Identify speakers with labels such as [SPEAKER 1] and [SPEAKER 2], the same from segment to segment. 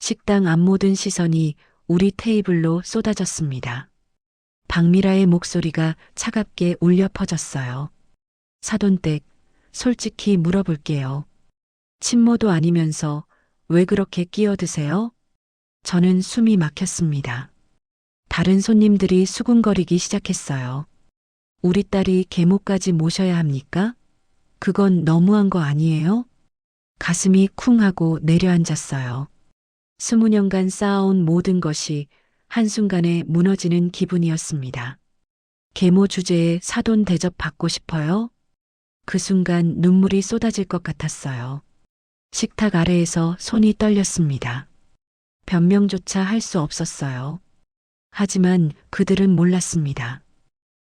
[SPEAKER 1] 식당 앞 모든 시선이 우리 테이블로 쏟아졌습니다. 박미라의 목소리가 차갑게 울려 퍼졌어요. 사돈댁, 솔직히 물어볼게요. 친모도 아니면서 왜 그렇게 끼어드세요? 저는 숨이 막혔습니다. 다른 손님들이 수군거리기 시작했어요. 우리 딸이 계모까지 모셔야 합니까? 그건 너무한 거 아니에요? 가슴이 쿵 하고 내려앉았어요. 20년간 쌓아온 모든 것이 한순간에 무너지는 기분이었습니다. 계모 주제에 사돈 대접 받고 싶어요? 그 순간 눈물이 쏟아질 것 같았어요. 식탁 아래에서 손이 떨렸습니다. 변명조차 할 수 없었어요. 하지만 그들은 몰랐습니다.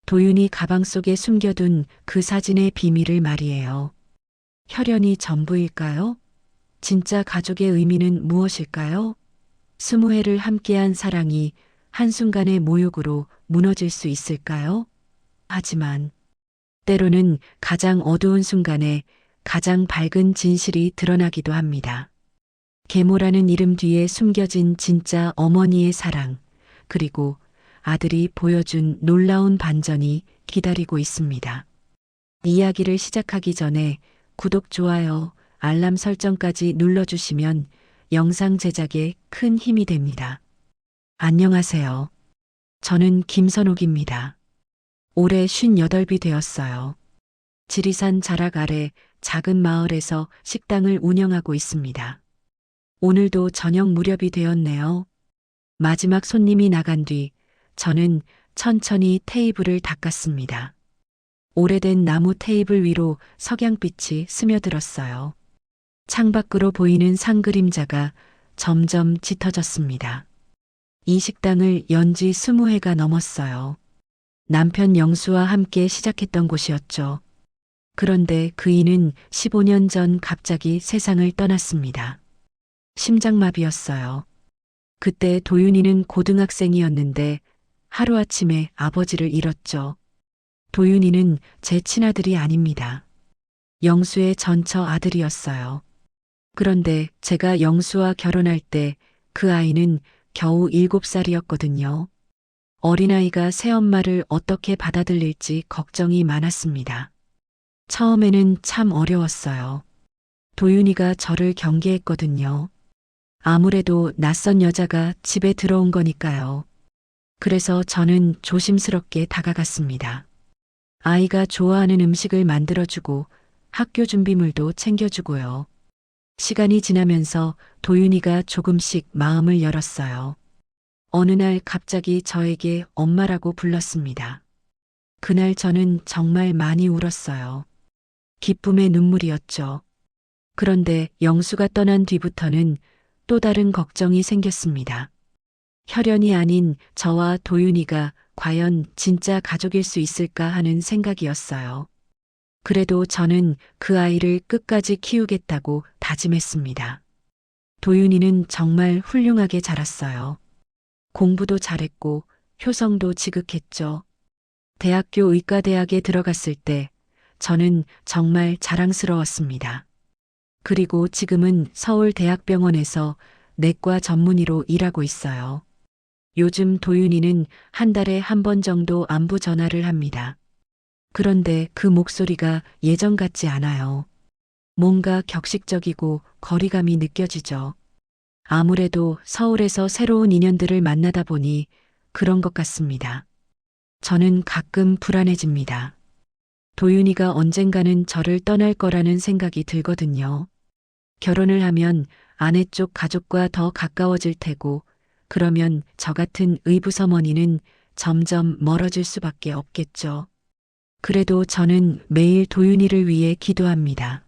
[SPEAKER 1] 도윤이 가방 속에 숨겨둔 그 사진의 비밀을 말이에요. 혈연이 전부일까요? 진짜 가족의 의미는 무엇일까요? 20회를 함께한 사랑이 한순간의 모욕으로 무너질 수 있을까요? 하지만 때로는 가장 어두운 순간에 가장 밝은 진실이 드러나기도 합니다. 계모라는 이름 뒤에 숨겨진 진짜 어머니의 사랑, 그리고 아들이 보여준 놀라운 반전이 기다리고 있습니다. 이야기를 시작하기 전에 구독, 좋아요, 알람 설정까지 눌러주시면 영상 제작에 큰 힘이 됩니다. 안녕하세요. 저는 김선옥입니다. 올해 58이 되었어요. 지리산 자락 아래 작은 마을에서 식당을 운영하고 있습니다. 오늘도 저녁 무렵이 되었네요. 마지막 손님이 나간 뒤 저는 천천히 테이블을 닦았습니다. 오래된 나무 테이블 위로 석양빛이 스며들었어요. 창밖으로 보이는 산 그림자가 점점 짙어졌습니다. 이 식당을 연지 20회가 넘었어요. 남편 영수와 함께 시작했던 곳이었죠. 그런데 그이는 15년 전 갑자기 세상을 떠났습니다. 심장마비였어요. 그때 도윤이는 고등학생이었는데 하루아침에 아버지를 잃었죠. 도윤이는 제 친아들이 아닙니다. 영수의 전처 아들이었어요. 그런데 제가 영수와 결혼할 때 그 아이는 겨우 7살이었거든요. 어린아이가 새엄마를 어떻게 받아들일지 걱정이 많았습니다. 처음에는 참 어려웠어요. 도윤이가 저를 경계했거든요. 아무래도 낯선 여자가 집에 들어온 거니까요. 그래서 저는 조심스럽게 다가갔습니다. 아이가 좋아하는 음식을 만들어주고 학교 준비물도 챙겨주고요. 시간이 지나면서 도윤이가 조금씩 마음을 열었어요. 어느 날 갑자기 저에게 엄마라고 불렀습니다. 그날 저는 정말 많이 울었어요. 기쁨의 눈물이었죠. 그런데 영수가 떠난 뒤부터는 또 다른 걱정이 생겼습니다. 혈연이 아닌 저와 도윤이가 과연 진짜 가족일 수 있을까 하는 생각이었어요. 그래도 저는 그 아이를 끝까지 키우겠다고 다짐했습니다. 도윤이는 정말 훌륭하게 자랐어요. 공부도 잘했고 효성도 지극했죠. 대학교 의과대학에 들어갔을 때 저는 정말 자랑스러웠습니다. 그리고 지금은 서울대학병원에서 내과 전문의로 일하고 있어요. 요즘 도윤이는 한 달에 한 번 정도 안부 전화를 합니다. 그런데 그 목소리가 예전 같지 않아요. 뭔가 격식적이고 거리감이 느껴지죠. 아무래도 서울에서 새로운 인연들을 만나다 보니 그런 것 같습니다. 저는 가끔 불안해집니다. 도윤이가 언젠가는 저를 떠날 거라는 생각이 들거든요. 결혼을 하면 아내 쪽 가족과 더 가까워질 테고, 그러면 저 같은 의부서머니는 점점 멀어질 수밖에 없겠죠. 그래도 저는 매일 도윤이를 위해 기도합니다.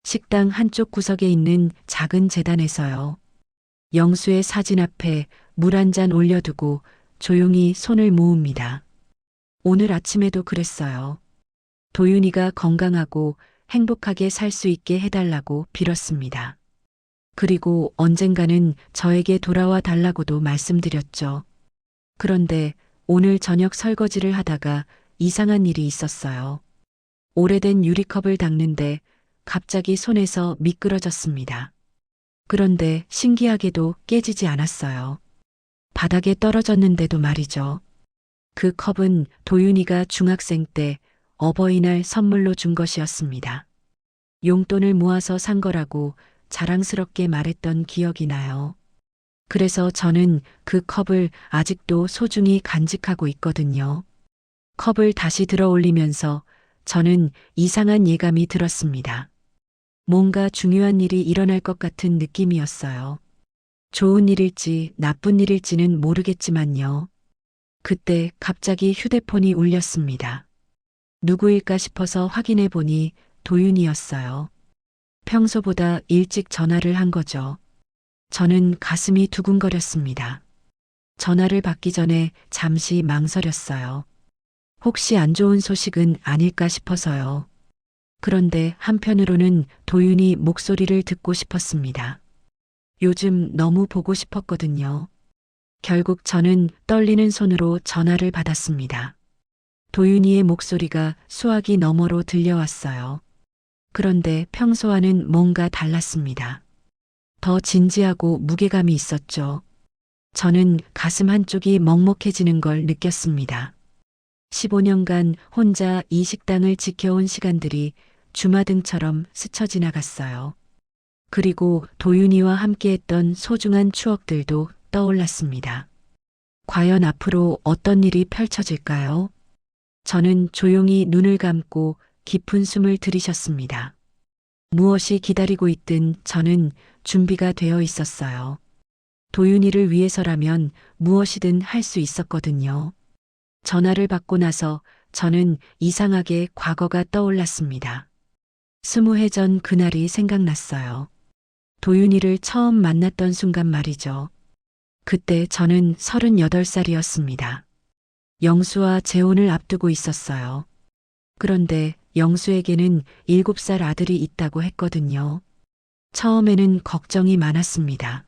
[SPEAKER 1] 식당 한쪽 구석에 있는 작은 제단에서요. 영수의 사진 앞에 물 한 잔 올려두고 조용히 손을 모읍니다. 오늘 아침에도 그랬어요. 도윤이가 건강하고 행복하게 살 수 있게 해달라고 빌었습니다. 그리고 언젠가는 저에게 돌아와 달라고도 말씀드렸죠. 그런데 오늘 저녁 설거지를 하다가 이상한 일이 있었어요. 오래된 유리컵을 닦는데 갑자기 손에서 미끄러졌습니다. 그런데 신기하게도 깨지지 않았어요. 바닥에 떨어졌는데도 말이죠. 그 컵은 도윤이가 중학생 때 어버이날 선물로 준 것이었습니다. 용돈을 모아서 산 거라고 자랑스럽게 말했던 기억이 나요. 그래서 저는 그 컵을 아직도 소중히 간직하고 있거든요. 컵을 다시 들어 올리면서 저는 이상한 예감이 들었습니다. 뭔가 중요한 일이 일어날 것 같은 느낌이었어요. 좋은 일일지 나쁜 일일지는 모르겠지만요. 그때 갑자기 휴대폰이 울렸습니다. 누구일까 싶어서 확인해 보니 도윤이었어요. 평소보다 일찍 전화를 한 거죠. 저는 가슴이 두근거렸습니다. 전화를 받기 전에 잠시 망설였어요. 혹시 안 좋은 소식은 아닐까 싶어서요. 그런데 한편으로는 도윤이 목소리를 듣고 싶었습니다. 요즘 너무 보고 싶었거든요. 결국 저는 떨리는 손으로 전화를 받았습니다. 도윤이의 목소리가 수화기 너머로 들려왔어요. 그런데 평소와는 뭔가 달랐습니다. 더 진지하고 무게감이 있었죠. 저는 가슴 한쪽이 먹먹해지는 걸 느꼈습니다. 15년간 혼자 이 식당을 지켜온 시간들이 주마등처럼 스쳐 지나갔어요. 그리고 도윤이와 함께했던 소중한 추억들도 떠올랐습니다. 과연 앞으로 어떤 일이 펼쳐질까요? 저는 조용히 눈을 감고 깊은 숨을 들이셨습니다. 무엇이 기다리고 있든 저는 준비가 되어 있었어요. 도윤이를 위해서라면 무엇이든 할 수 있었거든요. 전화를 받고 나서 저는 이상하게 과거가 떠올랐습니다. 20해 전 그날이 생각났어요. 도윤이를 처음 만났던 순간 말이죠. 그때 저는 38살이었습니다. 영수와 재혼을 앞두고 있었어요. 그런데 영수에게는 7살 아들이 있다고 했거든요. 처음에는 걱정이 많았습니다.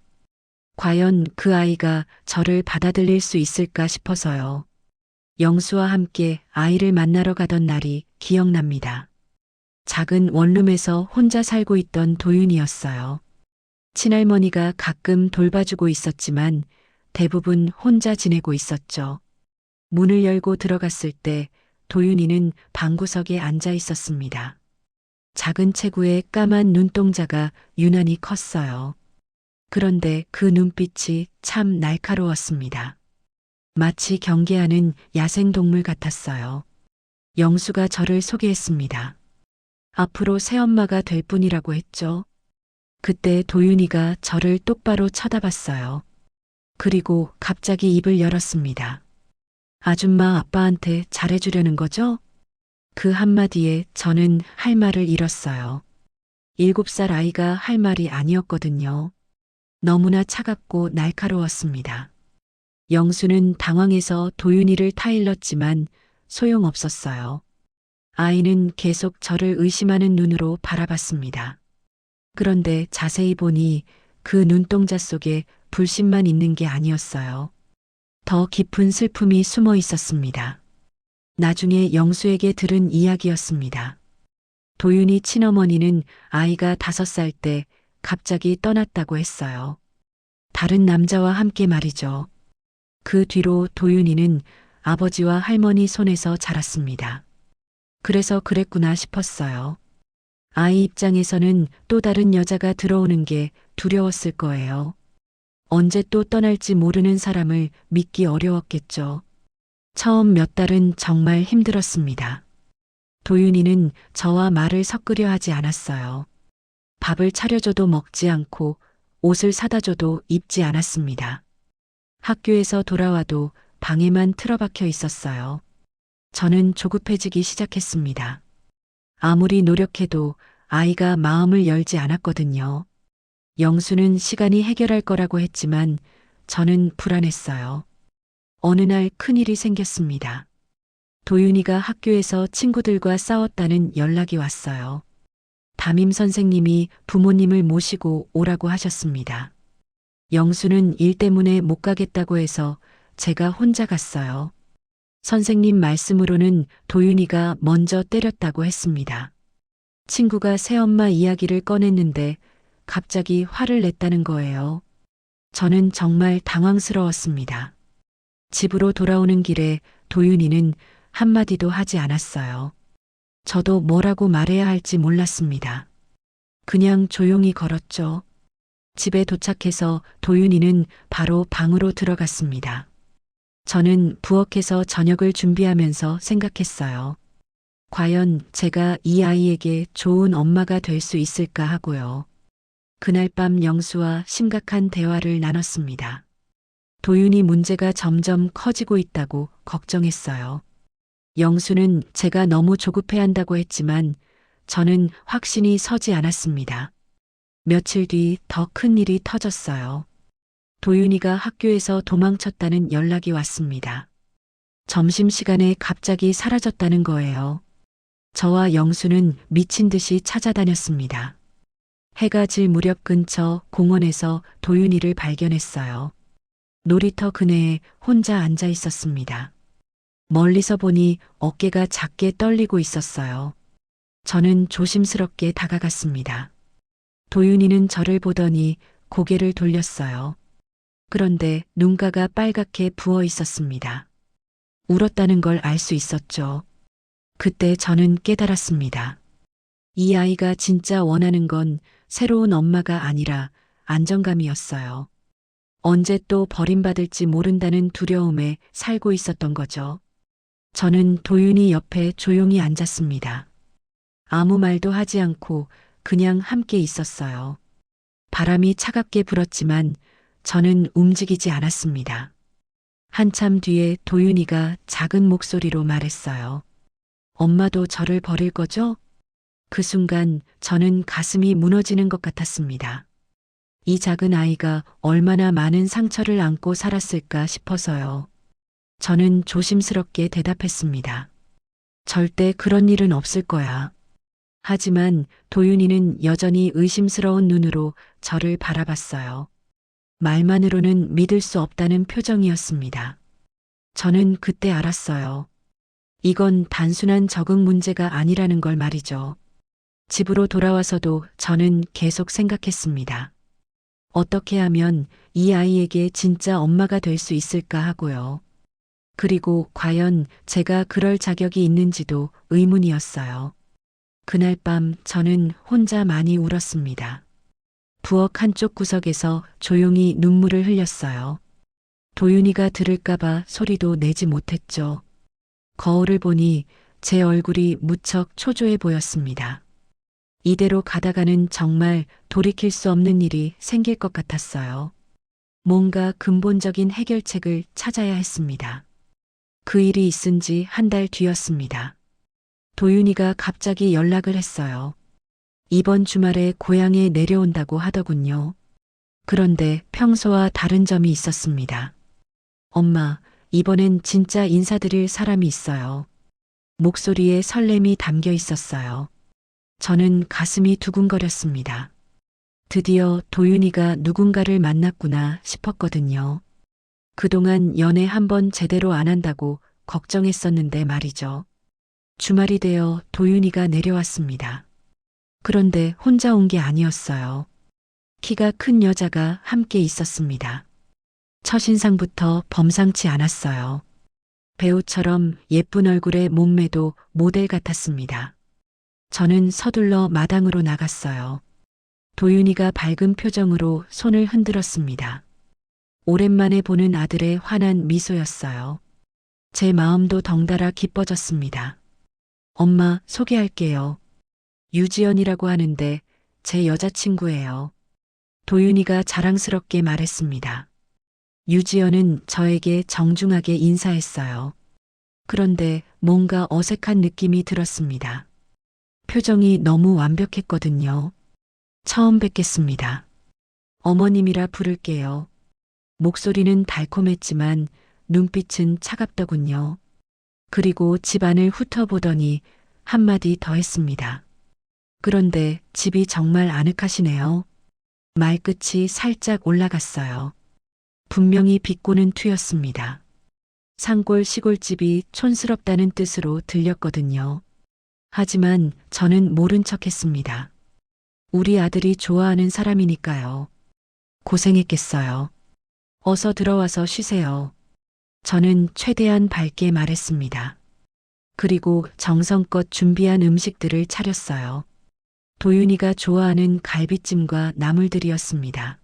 [SPEAKER 1] 과연 그 아이가 저를 받아들일 수 있을까 싶어서요. 영수와 함께 아이를 만나러 가던 날이 기억납니다. 작은 원룸에서 혼자 살고 있던 도윤이었어요. 친할머니가 가끔 돌봐주고 있었지만 대부분 혼자 지내고 있었죠. 문을 열고 들어갔을 때 도윤이는 방구석에 앉아 있었습니다. 작은 체구의 까만 눈동자가 유난히 컸어요. 그런데 그 눈빛이 참 날카로웠습니다. 마치 경계하는 야생동물 같았어요. 영수가 저를 소개했습니다. 앞으로 새엄마가 될 뿐이라고 했죠. 그때 도윤이가 저를 똑바로 쳐다봤어요. 그리고 갑자기 입을 열었습니다. 아줌마 아빠한테 잘해주려는 거죠? 그 한마디에 저는 할 말을 잃었어요. 7살 아이가 할 말이 아니었거든요. 너무나 차갑고 날카로웠습니다. 영수는 당황해서 도윤이를 타일렀지만 소용없었어요. 아이는 계속 저를 의심하는 눈으로 바라봤습니다. 그런데 자세히 보니 그 눈동자 속에 불신만 있는 게 아니었어요. 더 깊은 슬픔이 숨어 있었습니다. 나중에 영수에게 들은 이야기였습니다. 도윤이 친어머니는 아이가 5살 때 갑자기 떠났다고 했어요. 다른 남자와 함께 말이죠. 그 뒤로 도윤이는 아버지와 할머니 손에서 자랐습니다. 그래서 그랬구나 싶었어요. 아이 입장에서는 또 다른 여자가 들어오는 게 두려웠을 거예요. 언제 또 떠날지 모르는 사람을 믿기 어려웠겠죠. 처음 몇 달은 정말 힘들었습니다. 도윤이는 저와 말을 섞으려 하지 않았어요. 밥을 차려줘도 먹지 않고 옷을 사다 줘도 입지 않았습니다. 학교에서 돌아와도 방에만 틀어박혀 있었어요. 저는 조급해지기 시작했습니다. 아무리 노력해도 아이가 마음을 열지 않았거든요. 영수는 시간이 해결할 거라고 했지만 저는 불안했어요. 어느 날 큰일이 생겼습니다. 도윤이가 학교에서 친구들과 싸웠다는 연락이 왔어요. 담임 선생님이 부모님을 모시고 오라고 하셨습니다. 영수는 일 때문에 못 가겠다고 해서 제가 혼자 갔어요. 선생님 말씀으로는 도윤이가 먼저 때렸다고 했습니다. 친구가 새엄마 이야기를 꺼냈는데 갑자기 화를 냈다는 거예요. 저는 정말 당황스러웠습니다. 집으로 돌아오는 길에 도윤이는 한마디도 하지 않았어요. 저도 뭐라고 말해야 할지 몰랐습니다. 그냥 조용히 걸었죠. 집에 도착해서 도윤이는 바로 방으로 들어갔습니다. 저는 부엌에서 저녁을 준비하면서 생각했어요. 과연 제가 이 아이에게 좋은 엄마가 될 수 있을까 하고요. 그날 밤 영수와 심각한 대화를 나눴습니다. 도윤이 문제가 점점 커지고 있다고 걱정했어요. 영수는 제가 너무 조급해한다고 했지만 저는 확신이 서지 않았습니다. 며칠 뒤 더 큰 일이 터졌어요. 도윤이가 학교에서 도망쳤다는 연락이 왔습니다. 점심시간에 갑자기 사라졌다는 거예요. 저와 영수는 미친 듯이 찾아다녔습니다. 해가 질 무렵 근처 공원에서 도윤이를 발견했어요. 놀이터 그네에 혼자 앉아 있었습니다. 멀리서 보니 어깨가 작게 떨리고 있었어요. 저는 조심스럽게 다가갔습니다. 도윤이는 저를 보더니 고개를 돌렸어요. 그런데 눈가가 빨갛게 부어 있었습니다. 울었다는 걸 알 수 있었죠. 그때 저는 깨달았습니다. 이 아이가 진짜 원하는 건 새로운 엄마가 아니라 안정감이었어요. 언제 또 버림받을지 모른다는 두려움에 살고 있었던 거죠. 저는 도윤이 옆에 조용히 앉았습니다. 아무 말도 하지 않고 그냥 함께 있었어요. 바람이 차갑게 불었지만 저는 움직이지 않았습니다. 한참 뒤에 도윤이가 작은 목소리로 말했어요. 엄마도 저를 버릴 거죠? 그 순간 저는 가슴이 무너지는 것 같았습니다. 이 작은 아이가 얼마나 많은 상처를 안고 살았을까 싶어서요. 저는 조심스럽게 대답했습니다. 절대 그런 일은 없을 거야. 하지만 도윤이는 여전히 의심스러운 눈으로 저를 바라봤어요. 말만으로는 믿을 수 없다는 표정이었습니다. 저는 그때 알았어요. 이건 단순한 적응 문제가 아니라는 걸 말이죠. 집으로 돌아와서도 저는 계속 생각했습니다. 어떻게 하면 이 아이에게 진짜 엄마가 될 수 있을까 하고요. 그리고 과연 제가 그럴 자격이 있는지도 의문이었어요. 그날 밤 저는 혼자 많이 울었습니다. 부엌 한쪽 구석에서 조용히 눈물을 흘렸어요. 도윤이가 들을까봐 소리도 내지 못했죠. 거울을 보니 제 얼굴이 무척 초조해 보였습니다. 이대로 가다가는 정말 돌이킬 수 없는 일이 생길 것 같았어요. 뭔가 근본적인 해결책을 찾아야 했습니다. 그 일이 있은 지 한 달 뒤였습니다. 도윤이가 갑자기 연락을 했어요. 이번 주말에 고향에 내려온다고 하더군요. 그런데 평소와 다른 점이 있었습니다. 엄마, 이번엔 진짜 인사드릴 사람이 있어요. 목소리에 설렘이 담겨 있었어요. 저는 가슴이 두근거렸습니다. 드디어 도윤이가 누군가를 만났구나 싶었거든요. 그동안 연애 한번 제대로 안 한다고 걱정했었는데 말이죠. 주말이 되어 도윤이가 내려왔습니다. 그런데 혼자 온 게 아니었어요. 키가 큰 여자가 함께 있었습니다. 첫인상부터 범상치 않았어요. 배우처럼 예쁜 얼굴에 몸매도 모델 같았습니다. 저는 서둘러 마당으로 나갔어요. 도윤이가 밝은 표정으로 손을 흔들었습니다. 오랜만에 보는 아들의 환한 미소였어요. 제 마음도 덩달아 기뻐졌습니다. 엄마, 소개할게요. 유지연이라고 하는데 제 여자친구예요. 도윤이가 자랑스럽게 말했습니다. 유지연은 저에게 정중하게 인사했어요. 그런데 뭔가 어색한 느낌이 들었습니다. 표정이 너무 완벽했거든요. 처음 뵙겠습니다. 어머님이라 부를게요. 목소리는 달콤했지만 눈빛은 차갑더군요. 그리고 집안을 훑어보더니 한마디 더 했습니다. 그런데 집이 정말 아늑하시네요. 말끝이 살짝 올라갔어요. 분명히 비꼬는 투였습니다. 산골 시골집이 촌스럽다는 뜻으로 들렸거든요. 하지만 저는 모른 척 했습니다. 우리 아들이 좋아하는 사람이니까요. 고생했겠어요. 어서 들어와서 쉬세요. 저는 최대한 밝게 말했습니다. 그리고 정성껏 준비한 음식들을 차렸어요. 도윤이가 좋아하는 갈비찜과 나물들이었습니다.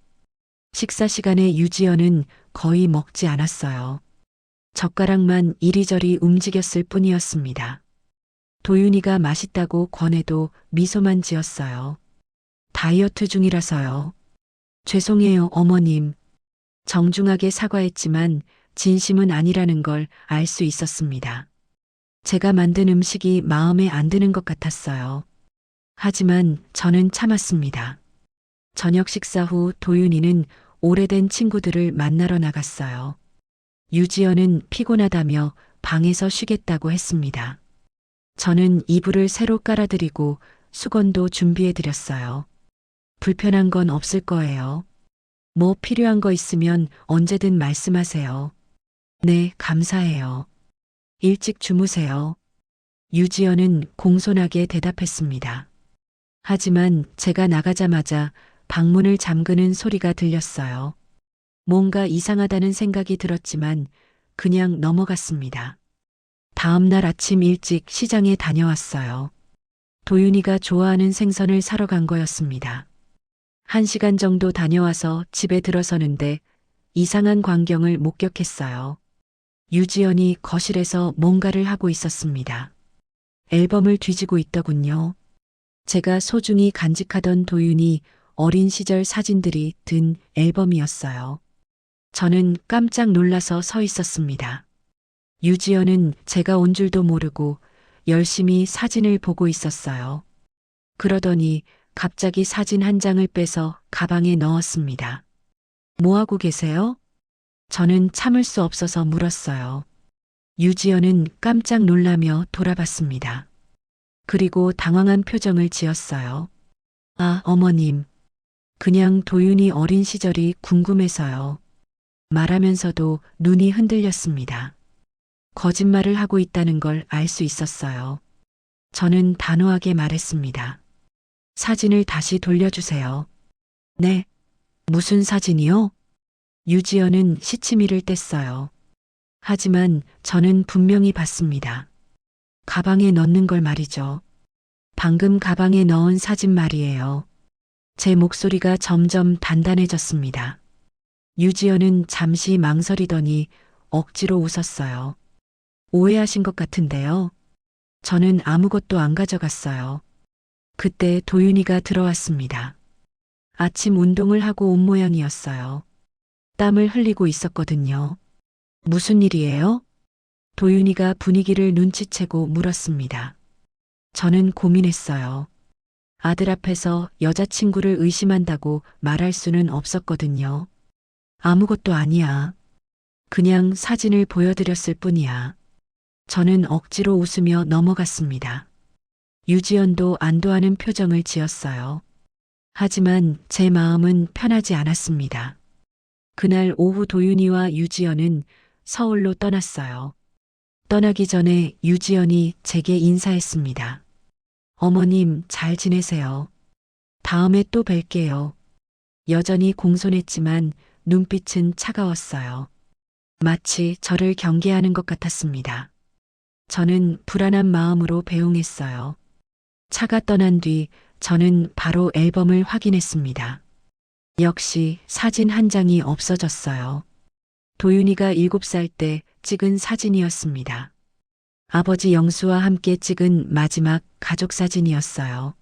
[SPEAKER 1] 식사 시간에 유지연은 거의 먹지 않았어요. 젓가락만 이리저리 움직였을 뿐이었습니다. 도윤이가 맛있다고 권해도 미소만 지었어요. 다이어트 중이라서요. 죄송해요, 어머님. 정중하게 사과했지만 진심은 아니라는 걸 알 수 있었습니다. 제가 만든 음식이 마음에 안 드는 것 같았어요. 하지만 저는 참았습니다. 저녁 식사 후 도윤이는 오래된 친구들을 만나러 나갔어요. 유지연은 피곤하다며 방에서 쉬겠다고 했습니다. 저는 이불을 새로 깔아드리고 수건도 준비해드렸어요. 불편한 건 없을 거예요. 뭐 필요한 거 있으면 언제든 말씀하세요. 네, 감사해요. 일찍 주무세요. 유지연은 공손하게 대답했습니다. 하지만 제가 나가자마자 방문을 잠그는 소리가 들렸어요. 뭔가 이상하다는 생각이 들었지만 그냥 넘어갔습니다. 다음 날 아침 일찍 시장에 다녀왔어요. 도윤이가 좋아하는 생선을 사러 간 거였습니다. 1시간 정도 다녀와서 집에 들어서는데 이상한 광경을 목격했어요. 유지연이 거실에서 뭔가를 하고 있었습니다. 앨범을 뒤지고 있더군요. 제가 소중히 간직하던 도윤이 어린 시절 사진들이 든 앨범이었어요. 저는 깜짝 놀라서 서 있었습니다. 유지연은 제가 온 줄도 모르고 열심히 사진을 보고 있었어요. 그러더니 갑자기 사진 한 장을 빼서 가방에 넣었습니다. 뭐 하고 계세요? 저는 참을 수 없어서 물었어요. 유지연은 깜짝 놀라며 돌아봤습니다. 그리고 당황한 표정을 지었어요. 아, 어머님. 그냥 도윤이 어린 시절이 궁금해서요. 말하면서도 눈이 흔들렸습니다. 거짓말을 하고 있다는 걸 알 수 있었어요. 저는 단호하게 말했습니다. 사진을 다시 돌려주세요. 네. 무슨 사진이요? 유지연은 시치미를 뗐어요. 하지만 저는 분명히 봤습니다. 가방에 넣는 걸 말이죠. 방금 가방에 넣은 사진 말이에요. 제 목소리가 점점 단단해졌습니다. 유지연은 잠시 망설이더니 억지로 웃었어요. 오해하신 것 같은데요. 저는 아무것도 안 가져갔어요. 그때 도윤이가 들어왔습니다. 아침 운동을 하고 온 모양이었어요. 땀을 흘리고 있었거든요. 무슨 일이에요? 도윤이가 분위기를 눈치채고 물었습니다. 저는 고민했어요. 아들 앞에서 여자친구를 의심한다고 말할 수는 없었거든요. 아무것도 아니야. 그냥 사진을 보여드렸을 뿐이야. 저는 억지로 웃으며 넘어갔습니다. 유지연도 안도하는 표정을 지었어요. 하지만 제 마음은 편하지 않았습니다. 그날 오후 도윤이와 유지연은 서울로 떠났어요. 떠나기 전에 유지연이 제게 인사했습니다. 어머님, 잘 지내세요. 다음에 또 뵐게요. 여전히 공손했지만 눈빛은 차가웠어요. 마치 저를 경계하는 것 같았습니다. 저는 불안한 마음으로 배웅했어요. 차가 떠난 뒤 저는 바로 앨범을 확인했습니다. 역시 사진 한 장이 없어졌어요. 도윤이가 7살 때 찍은 사진이었습니다. 아버지 영수와 함께 찍은 마지막 가족 사진이었어요.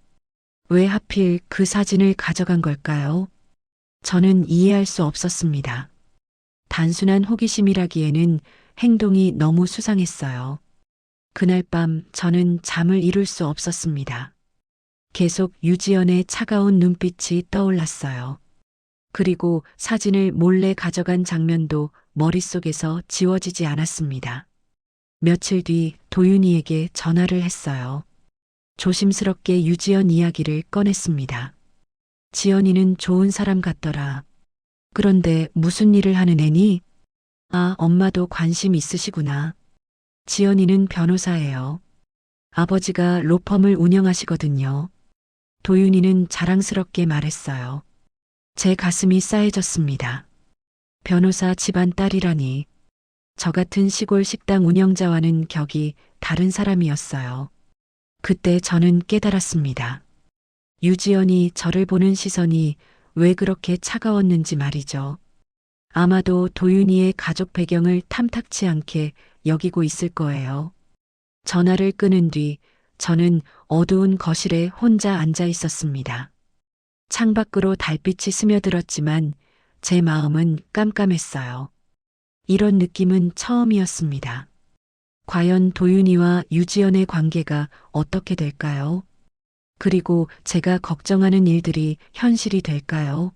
[SPEAKER 1] 왜 하필 그 사진을 가져간 걸까요? 저는 이해할 수 없었습니다. 단순한 호기심이라기에는 행동이 너무 수상했어요. 그날 밤 저는 잠을 이룰 수 없었습니다. 계속 유지연의 차가운 눈빛이 떠올랐어요. 그리고 사진을 몰래 가져간 장면도 머릿속에서 지워지지 않았습니다. 며칠 뒤 도윤이에게 전화를 했어요. 조심스럽게 유지연 이야기를 꺼냈습니다. 지연이는 좋은 사람 같더라. 그런데 무슨 일을 하는 애니? 아, 엄마도 관심 있으시구나. 지연이는 변호사예요. 아버지가 로펌을 운영하시거든요. 도윤이는 자랑스럽게 말했어요. 제 가슴이 싸해졌습니다. 변호사 집안 딸이라니. 저 같은 시골 식당 운영자와는 격이 다른 사람이었어요. 그때 저는 깨달았습니다. 유지연이 저를 보는 시선이 왜 그렇게 차가웠는지 말이죠. 아마도 도윤이의 가족 배경을 탐탁치 않게 여기고 있을 거예요. 전화를 끊은 뒤 저는 어두운 거실에 혼자 앉아 있었습니다. 창밖으로 달빛이 스며들었지만 제 마음은 깜깜했어요. 이런 느낌은 처음이었습니다. 과연 도윤이와 유지연의 관계가 어떻게 될까요? 그리고 제가 걱정하는 일들이 현실이 될까요?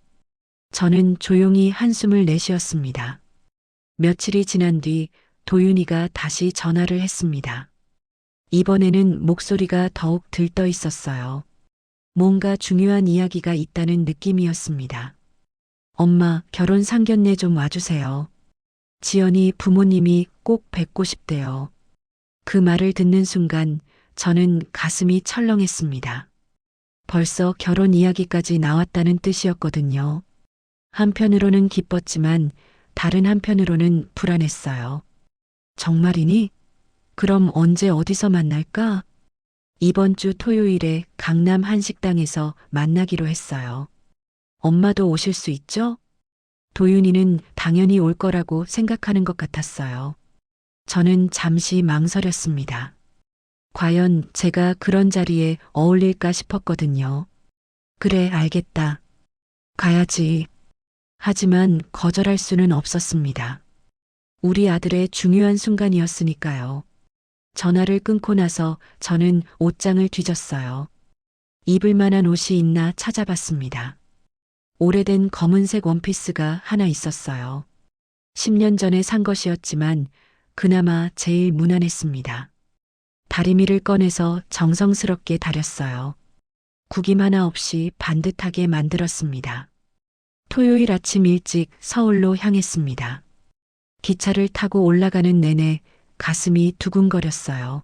[SPEAKER 1] 저는 조용히 한숨을 내쉬었습니다. 며칠이 지난 뒤 도윤이가 다시 전화를 했습니다. 이번에는 목소리가 더욱 들떠 있었어요. 뭔가 중요한 이야기가 있다는 느낌이었습니다. 엄마, 결혼 상견례 좀 와주세요. 지연이 부모님이 꼭 뵙고 싶대요. 그 말을 듣는 순간 저는 가슴이 철렁했습니다. 벌써 결혼 이야기까지 나왔다는 뜻이었거든요. 한편으로는 기뻤지만 다른 한편으로는 불안했어요. 정말이니? 그럼 언제 어디서 만날까? 이번 주 토요일에 강남 한 식당에서 만나기로 했어요. 엄마도 오실 수 있죠? 도윤이는 당연히 올 거라고 생각하는 것 같았어요. 저는 잠시 망설였습니다. 과연 제가 그런 자리에 어울릴까 싶었거든요. 그래, 알겠다. 가야지. 하지만 거절할 수는 없었습니다. 우리 아들의 중요한 순간이었으니까요. 전화를 끊고 나서 저는 옷장을 뒤졌어요. 입을 만한 옷이 있나 찾아봤습니다. 오래된 검은색 원피스가 하나 있었어요. 10년 전에 산 것이었지만 그나마 제일 무난했습니다. 다리미를 꺼내서 정성스럽게 다렸어요. 구김 하나 없이 반듯하게 만들었습니다. 토요일 아침 일찍 서울로 향했습니다. 기차를 타고 올라가는 내내 가슴이 두근거렸어요.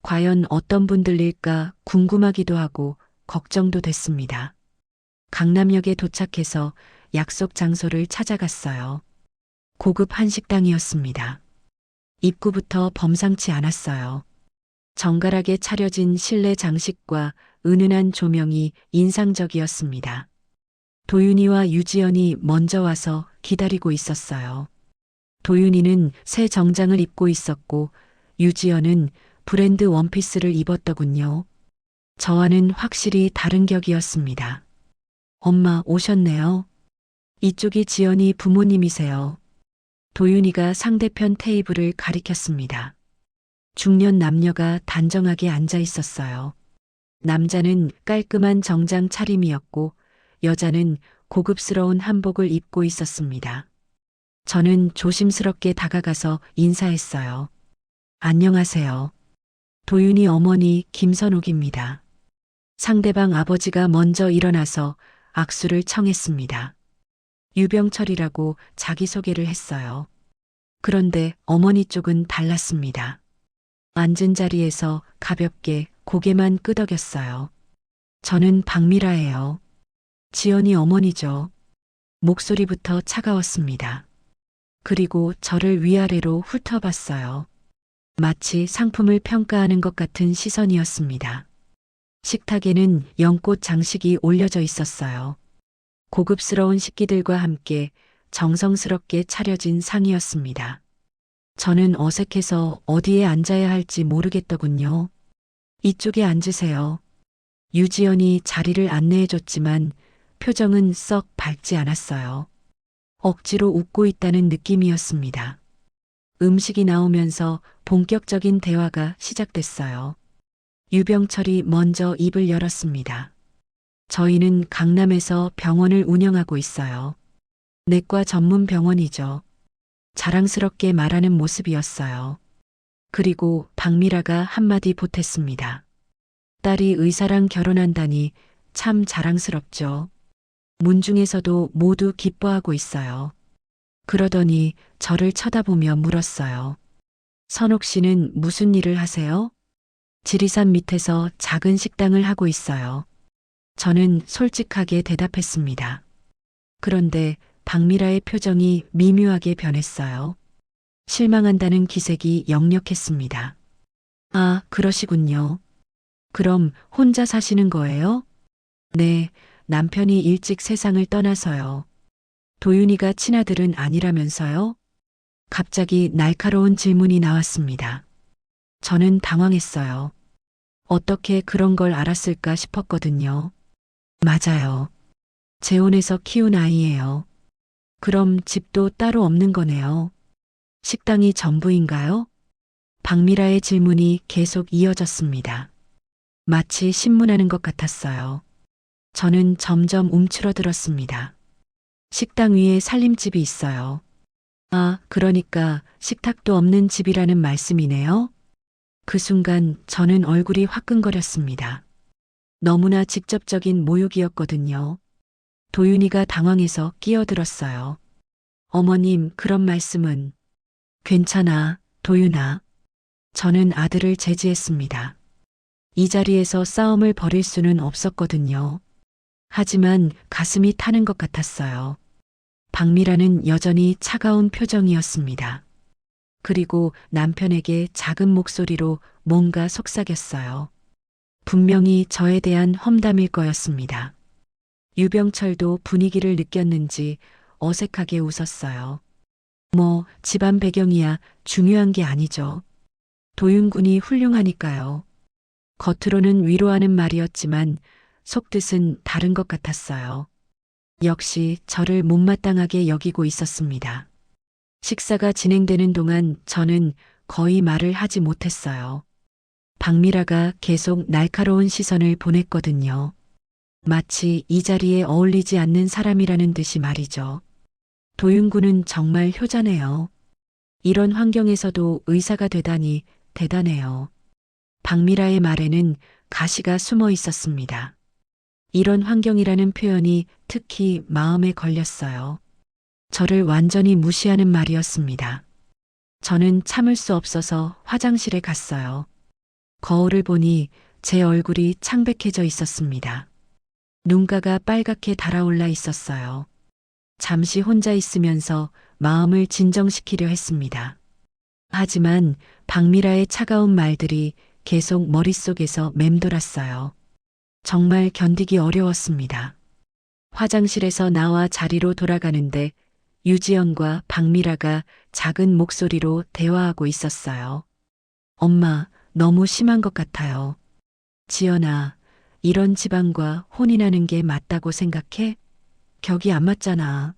[SPEAKER 1] 과연 어떤 분들일까 궁금하기도 하고 걱정도 됐습니다. 강남역에 도착해서 약속 장소를 찾아갔어요. 고급 한식당이었습니다. 입구부터 범상치 않았어요. 정갈하게 차려진 실내 장식과 은은한 조명이 인상적이었습니다. 도윤이와 유지연이 먼저 와서 기다리고 있었어요. 도윤이는 새 정장을 입고 있었고 유지연은 브랜드 원피스를 입었더군요. 저와는 확실히 다른 격이었습니다. 엄마 오셨네요. 이쪽이 지연이 부모님이세요. 도윤이가 상대편 테이블을 가리켰습니다. 중년 남녀가 단정하게 앉아 있었어요. 남자는 깔끔한 정장 차림이었고 여자는 고급스러운 한복을 입고 있었습니다. 저는 조심스럽게 다가가서 인사했어요. 안녕하세요. 도윤이 어머니 김선옥입니다. 상대방 아버지가 먼저 일어나서 악수를 청했습니다. 유병철이라고 자기소개를 했어요. 그런데 어머니 쪽은 달랐습니다. 앉은 자리에서 가볍게 고개만 끄덕였어요. 저는 박미라예요. 지연이 어머니죠. 목소리부터 차가웠습니다. 그리고 저를 위아래로 훑어봤어요. 마치 상품을 평가하는 것 같은 시선이었습니다. 식탁에는 연꽃 장식이 올려져 있었어요. 고급스러운 식기들과 함께 정성스럽게 차려진 상이었습니다. 저는 어색해서 어디에 앉아야 할지 모르겠더군요. 이쪽에 앉으세요. 유지연이 자리를 안내해줬지만 표정은 썩 밝지 않았어요. 억지로 웃고 있다는 느낌이었습니다. 음식이 나오면서 본격적인 대화가 시작됐어요. 유병철이 먼저 입을 열었습니다. 저희는 강남에서 병원을 운영하고 있어요. 내과 전문 병원이죠. 자랑스럽게 말하는 모습이었어요. 그리고 박미라가 한마디 보탰습니다. 딸이 의사랑 결혼한다니 참 자랑스럽죠. 문중에서도 모두 기뻐하고 있어요. 그러더니 저를 쳐다보며 물었어요. 선옥 씨는 무슨 일을 하세요? 지리산 밑에서 작은 식당을 하고 있어요. 저는 솔직하게 대답했습니다. 그런데 박미라의 표정이 미묘하게 변했어요. 실망한다는 기색이 역력했습니다. 아, 그러시군요. 그럼 혼자 사시는 거예요? 네, 남편이 일찍 세상을 떠나서요. 도윤이가 친아들은 아니라면서요? 갑자기 날카로운 질문이 나왔습니다. 저는 당황했어요. 어떻게 그런 걸 알았을까 싶었거든요. 맞아요. 재혼해서 키운 아이예요. 그럼 집도 따로 없는 거네요. 식당이 전부인가요? 박미라의 질문이 계속 이어졌습니다. 마치 신문하는 것 같았어요. 저는 점점 움츠러들었습니다. 식당 위에 살림집이 있어요. 아, 그러니까 식탁도 없는 집이라는 말씀이네요? 그 순간 저는 얼굴이 화끈거렸습니다. 너무나 직접적인 모욕이었거든요. 도윤이가 당황해서 끼어들었어요. 어머님, 그런 말씀은. 괜찮아, 도윤아. 저는 아들을 제지했습니다. 이 자리에서 싸움을 벌일 수는 없었거든요. 하지만 가슴이 타는 것 같았어요. 박미라는 여전히 차가운 표정이었습니다. 그리고 남편에게 작은 목소리로 뭔가 속삭였어요. 분명히 저에 대한 험담일 거였습니다. 유병철도 분위기를 느꼈는지 어색하게 웃었어요. 뭐, 집안 배경이야 중요한 게 아니죠. 도윤군이 훌륭하니까요. 겉으로는 위로하는 말이었지만 속뜻은 다른 것 같았어요. 역시 저를 못마땅하게 여기고 있었습니다. 식사가 진행되는 동안 저는 거의 말을 하지 못했어요. 박미라가 계속 날카로운 시선을 보냈거든요. 마치 이 자리에 어울리지 않는 사람이라는 듯이 말이죠. 도윤군은 정말 효자네요. 이런 환경에서도 의사가 되다니 대단해요. 박미라의 말에는 가시가 숨어 있었습니다. 이런 환경이라는 표현이 특히 마음에 걸렸어요. 저를 완전히 무시하는 말이었습니다. 저는 참을 수 없어서 화장실에 갔어요. 거울을 보니 제 얼굴이 창백해져 있었습니다. 눈가가 빨갛게 달아올라 있었어요. 잠시 혼자 있으면서 마음을 진정시키려 했습니다. 하지만 박미라의 차가운 말들이 계속 머릿속에서 맴돌았어요. 정말 견디기 어려웠습니다. 화장실에서 나와 자리로 돌아가는데 유지연과 박미라가 작은 목소리로 대화하고 있었어요. 엄마, 너무 심한 것 같아요. 지연아, 이런 집안과 혼인하는 게 맞다고 생각해? 격이 안 맞잖아.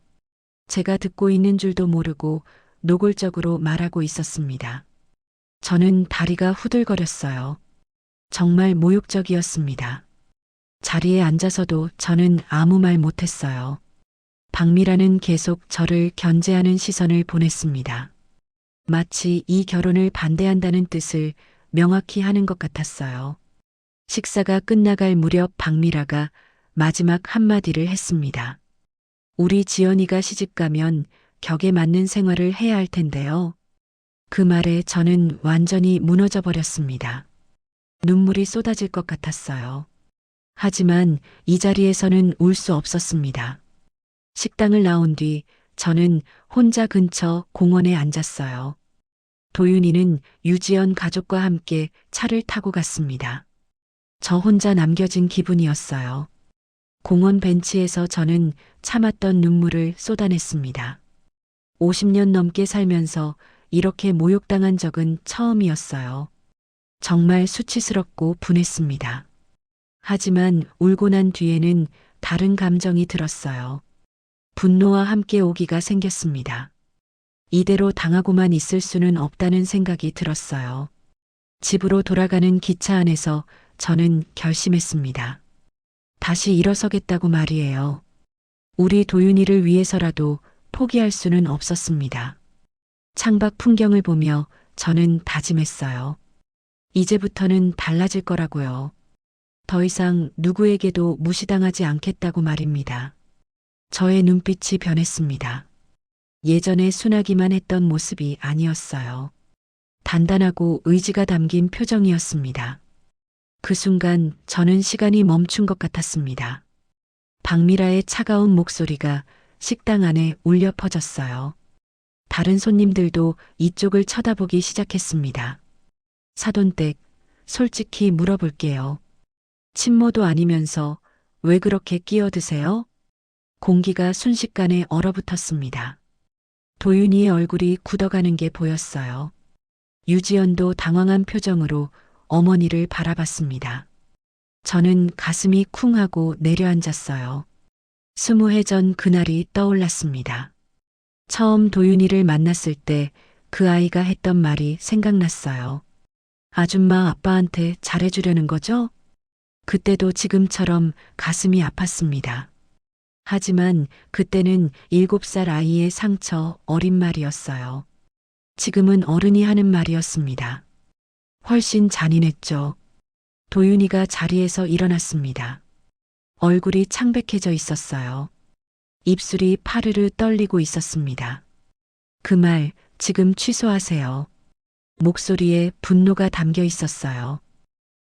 [SPEAKER 1] 제가 듣고 있는 줄도 모르고 노골적으로 말하고 있었습니다. 저는 다리가 후들거렸어요. 정말 모욕적이었습니다. 자리에 앉아서도 저는 아무 말 못했어요. 박미라는 계속 저를 견제하는 시선을 보냈습니다. 마치 이 결혼을 반대한다는 뜻을 명확히 하는 것 같았어요. 식사가 끝나갈 무렵 박미라가 마지막 한마디를 했습니다. 우리 지연이가 시집가면 격에 맞는 생활을 해야 할 텐데요. 그 말에 저는 완전히 무너져 버렸습니다. 눈물이 쏟아질 것 같았어요. 하지만 이 자리에서는 울 수 없었습니다. 식당을 나온 뒤 저는 혼자 근처 공원에 앉았어요. 도윤이는 유지연 가족과 함께 차를 타고 갔습니다. 저 혼자 남겨진 기분이었어요. 공원 벤치에서 저는 참았던 눈물을 쏟아냈습니다. 50년 넘게 살면서 이렇게 모욕당한 적은 처음이었어요. 정말 수치스럽고 분했습니다. 하지만 울고 난 뒤에는 다른 감정이 들었어요. 분노와 함께 오기가 생겼습니다. 이대로 당하고만 있을 수는 없다는 생각이 들었어요. 집으로 돌아가는 기차 안에서 저는 결심했습니다. 다시 일어서겠다고 말이에요. 우리 도윤이를 위해서라도 포기할 수는 없었습니다. 창밖 풍경을 보며 저는 다짐했어요. 이제부터는 달라질 거라고요. 더 이상 누구에게도 무시당하지 않겠다고 말입니다. 저의 눈빛이 변했습니다. 예전에 순하기만 했던 모습이 아니었어요. 단단하고 의지가 담긴 표정이었습니다. 그 순간 저는 시간이 멈춘 것 같았습니다. 박미라의 차가운 목소리가 식당 안에 울려 퍼졌어요. 다른 손님들도 이쪽을 쳐다보기 시작했습니다. 사돈댁, 솔직히 물어볼게요. 친모도 아니면서 왜 그렇게 끼어드세요? 공기가 순식간에 얼어붙었습니다. 도윤이의 얼굴이 굳어가는 게 보였어요. 유지연도 당황한 표정으로 어머니를 바라봤습니다. 저는 가슴이 쿵 하고 내려앉았어요. 20해 전 그날이 떠올랐습니다. 처음 도윤이를 만났을 때 그 아이가 했던 말이 생각났어요. 아줌마 아빠한테 잘해주려는 거죠? 그때도 지금처럼 가슴이 아팠습니다. 하지만 그때는 7살 아이의 상처 어린 말이었어요. 지금은 어른이 하는 말이었습니다. 훨씬 잔인했죠. 도윤이가 자리에서 일어났습니다. 얼굴이 창백해져 있었어요. 입술이 파르르 떨리고 있었습니다. 그 말 지금 취소하세요. 목소리에 분노가 담겨 있었어요.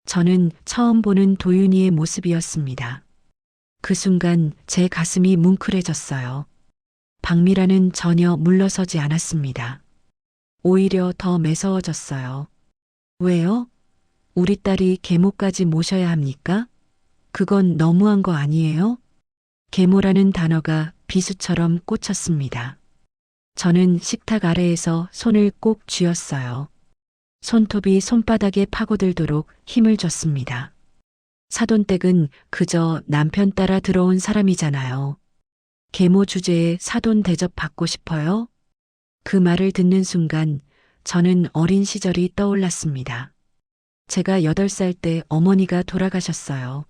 [SPEAKER 1] 저는 처음 보는 도윤이의 모습이었습니다. 그 순간 제 가슴이 뭉클해졌어요. 박미라는 전혀 물러서지 않았습니다. 오히려 더 매서워졌어요. 왜요? 우리 딸이 계모까지 모셔야 합니까? 그건 너무한 거 아니에요? 계모라는 단어가 비수처럼 꽂혔습니다. 저는 식탁 아래에서 손을 꼭 쥐었어요. 손톱이 손바닥에 파고들도록 힘을 줬습니다. 사돈댁은 그저 남편 따라 들어온 사람이잖아요. 계모 주제에 사돈 대접 받고 싶어요? 그 말을 듣는 순간 저는 어린 시절이 떠올랐습니다. 제가 8살 때 어머니가 돌아가셨어요.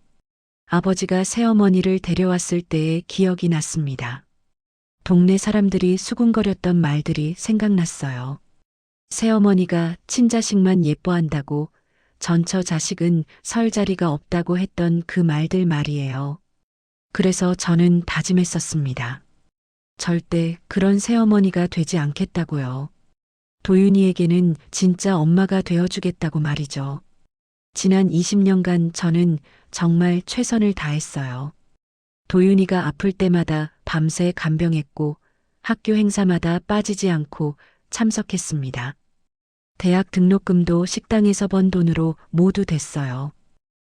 [SPEAKER 1] 아버지가 새어머니를 데려왔을 때의 기억이 났습니다. 동네 사람들이 수군거렸던 말들이 생각났어요. 새어머니가 친자식만 예뻐한다고 전처 자식은 설 자리가 없다고 했던 그 말들 말이에요. 그래서 저는 다짐했었습니다. 절대 그런 새어머니가 되지 않겠다고요. 도윤이에게는 진짜 엄마가 되어주겠다고 말이죠. 지난 20년간 저는 정말 최선을 다했어요. 도윤이가 아플 때마다 밤새 간병했고 학교 행사마다 빠지지 않고 참석했습니다. 대학 등록금도 식당에서 번 돈으로 모두 댔어요.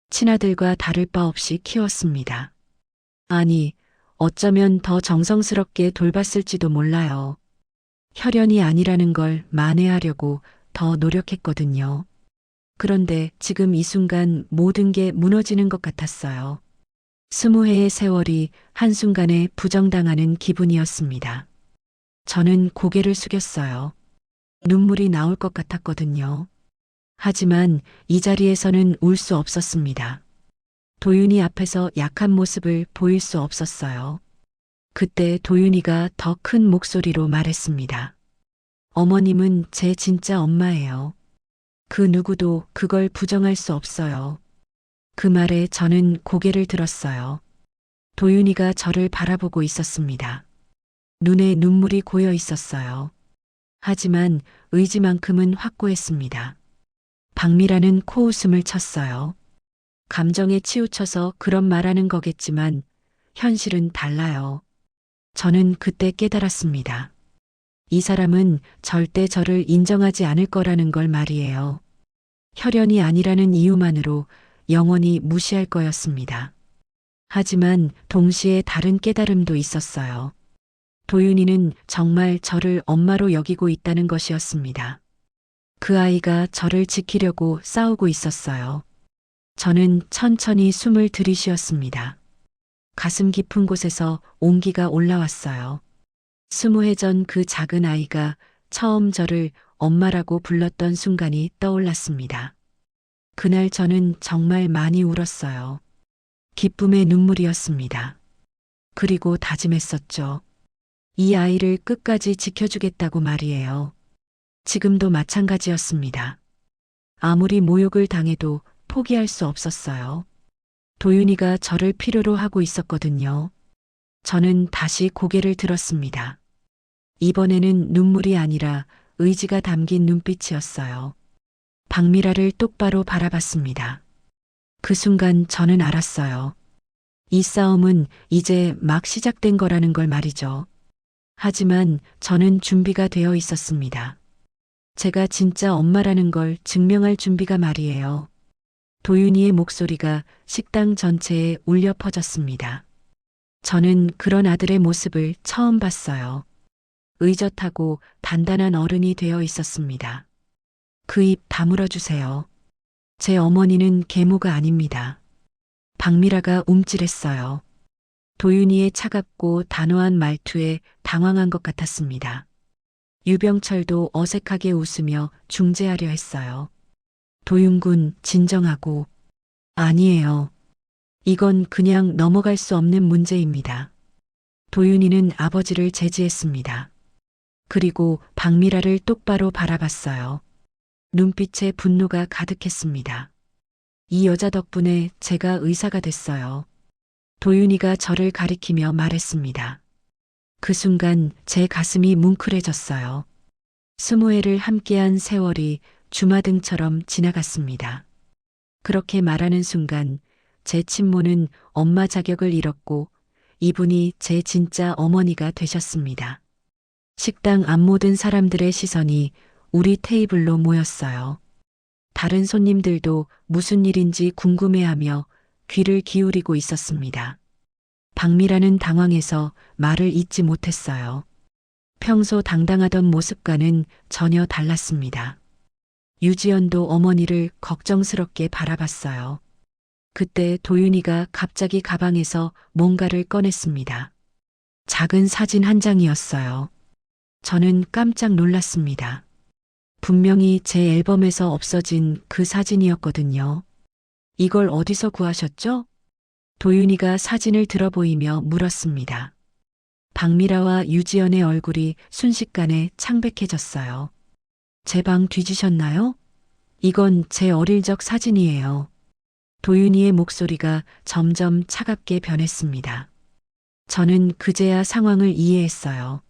[SPEAKER 1] 친아들과 다를 바 없이 키웠습니다. 아니, 어쩌면 더 정성스럽게 돌봤을지도 몰라요. 혈연이 아니라는 걸 만회하려고 더 노력했거든요. 그런데 지금 이 순간 모든 게 무너지는 것 같았어요. 20해의 세월이 한순간에 부정당하는 기분이었습니다. 저는 고개를 숙였어요. 눈물이 나올 것 같았거든요. 하지만 이 자리에서는 울 수 없었습니다. 도윤이 앞에서 약한 모습을 보일 수 없었어요. 그때 도윤이가 더 큰 목소리로 말했습니다. 어머님은 제 진짜 엄마예요. 그 누구도 그걸 부정할 수 없어요. 그 말에 저는 고개를 들었어요. 도윤이가 저를 바라보고 있었습니다. 눈에 눈물이 고여 있었어요. 하지만 의지만큼은 확고했습니다. 박미라는 코웃음을 쳤어요. 감정에 치우쳐서 그런 말하는 거겠지만 현실은 달라요. 저는 그때 깨달았습니다. 이 사람은 절대 저를 인정하지 않을 거라는 걸 말이에요. 혈연이 아니라는 이유만으로 영원히 무시할 거였습니다. 하지만 동시에 다른 깨달음도 있었어요. 도윤이는 정말 저를 엄마로 여기고 있다는 것이었습니다. 그 아이가 저를 지키려고 싸우고 있었어요. 저는 천천히 숨을 들이쉬었습니다. 가슴 깊은 곳에서 온기가 올라왔어요. 20해 전 그 작은 아이가 처음 저를 엄마라고 불렀던 순간이 떠올랐습니다. 그날 저는 정말 많이 울었어요. 기쁨의 눈물이었습니다. 그리고 다짐했었죠. 이 아이를 끝까지 지켜주겠다고 말이에요. 지금도 마찬가지였습니다. 아무리 모욕을 당해도 포기할 수 없었어요. 도윤이가 저를 필요로 하고 있었거든요. 저는 다시 고개를 들었습니다. 이번에는 눈물이 아니라 의지가 담긴 눈빛이었어요. 박미라를 똑바로 바라봤습니다. 그 순간 저는 알았어요. 이 싸움은 이제 막 시작된 거라는 걸 말이죠. 하지만 저는 준비가 되어 있었습니다. 제가 진짜 엄마라는 걸 증명할 준비가 말이에요. 도윤이의 목소리가 식당 전체에 울려 퍼졌습니다. 저는 그런 아들의 모습을 처음 봤어요. 의젓하고 단단한 어른이 되어 있었습니다. 그 입 다물어 주세요. 제 어머니는 계모가 아닙니다. 박미라가 움찔했어요. 도윤이의 차갑고 단호한 말투에 당황한 것 같았습니다. 유병철도 어색하게 웃으며 중재하려 했어요. 도윤군, 진정하고. 아니에요. 이건 그냥 넘어갈 수 없는 문제입니다. 도윤이는 아버지를 제지했습니다. 그리고 박미라를 똑바로 바라봤어요. 눈빛에 분노가 가득했습니다. 이 여자 덕분에 제가 의사가 됐어요. 도윤이가 저를 가리키며 말했습니다. 그 순간 제 가슴이 뭉클해졌어요. 20해를 함께한 세월이 주마등처럼 지나갔습니다. 그렇게 말하는 순간 제 친모는 엄마 자격을 잃었고 이분이 제 진짜 어머니가 되셨습니다. 식당 앞 모든 사람들의 시선이 우리 테이블로 모였어요. 다른 손님들도 무슨 일인지 궁금해하며 귀를 기울이고 있었습니다. 박미라는 당황해서 말을 잇지 못했어요. 평소 당당하던 모습과는 전혀 달랐습니다. 유지연도 어머니를 걱정스럽게 바라봤어요. 그때 도윤이가 갑자기 가방에서 뭔가를 꺼냈습니다. 작은 사진 한 장이었어요. 저는 깜짝 놀랐습니다. 분명히 제 앨범에서 없어진 그 사진이었거든요. 이걸 어디서 구하셨죠? 도윤이가 사진을 들어보이며 물었습니다. 박미라와 유지연의 얼굴이 순식간에 창백해졌어요. 제 방 뒤지셨나요? 이건 제 어릴 적 사진이에요. 도윤이의 목소리가 점점 차갑게 변했습니다. 저는 그제야 상황을 이해했어요.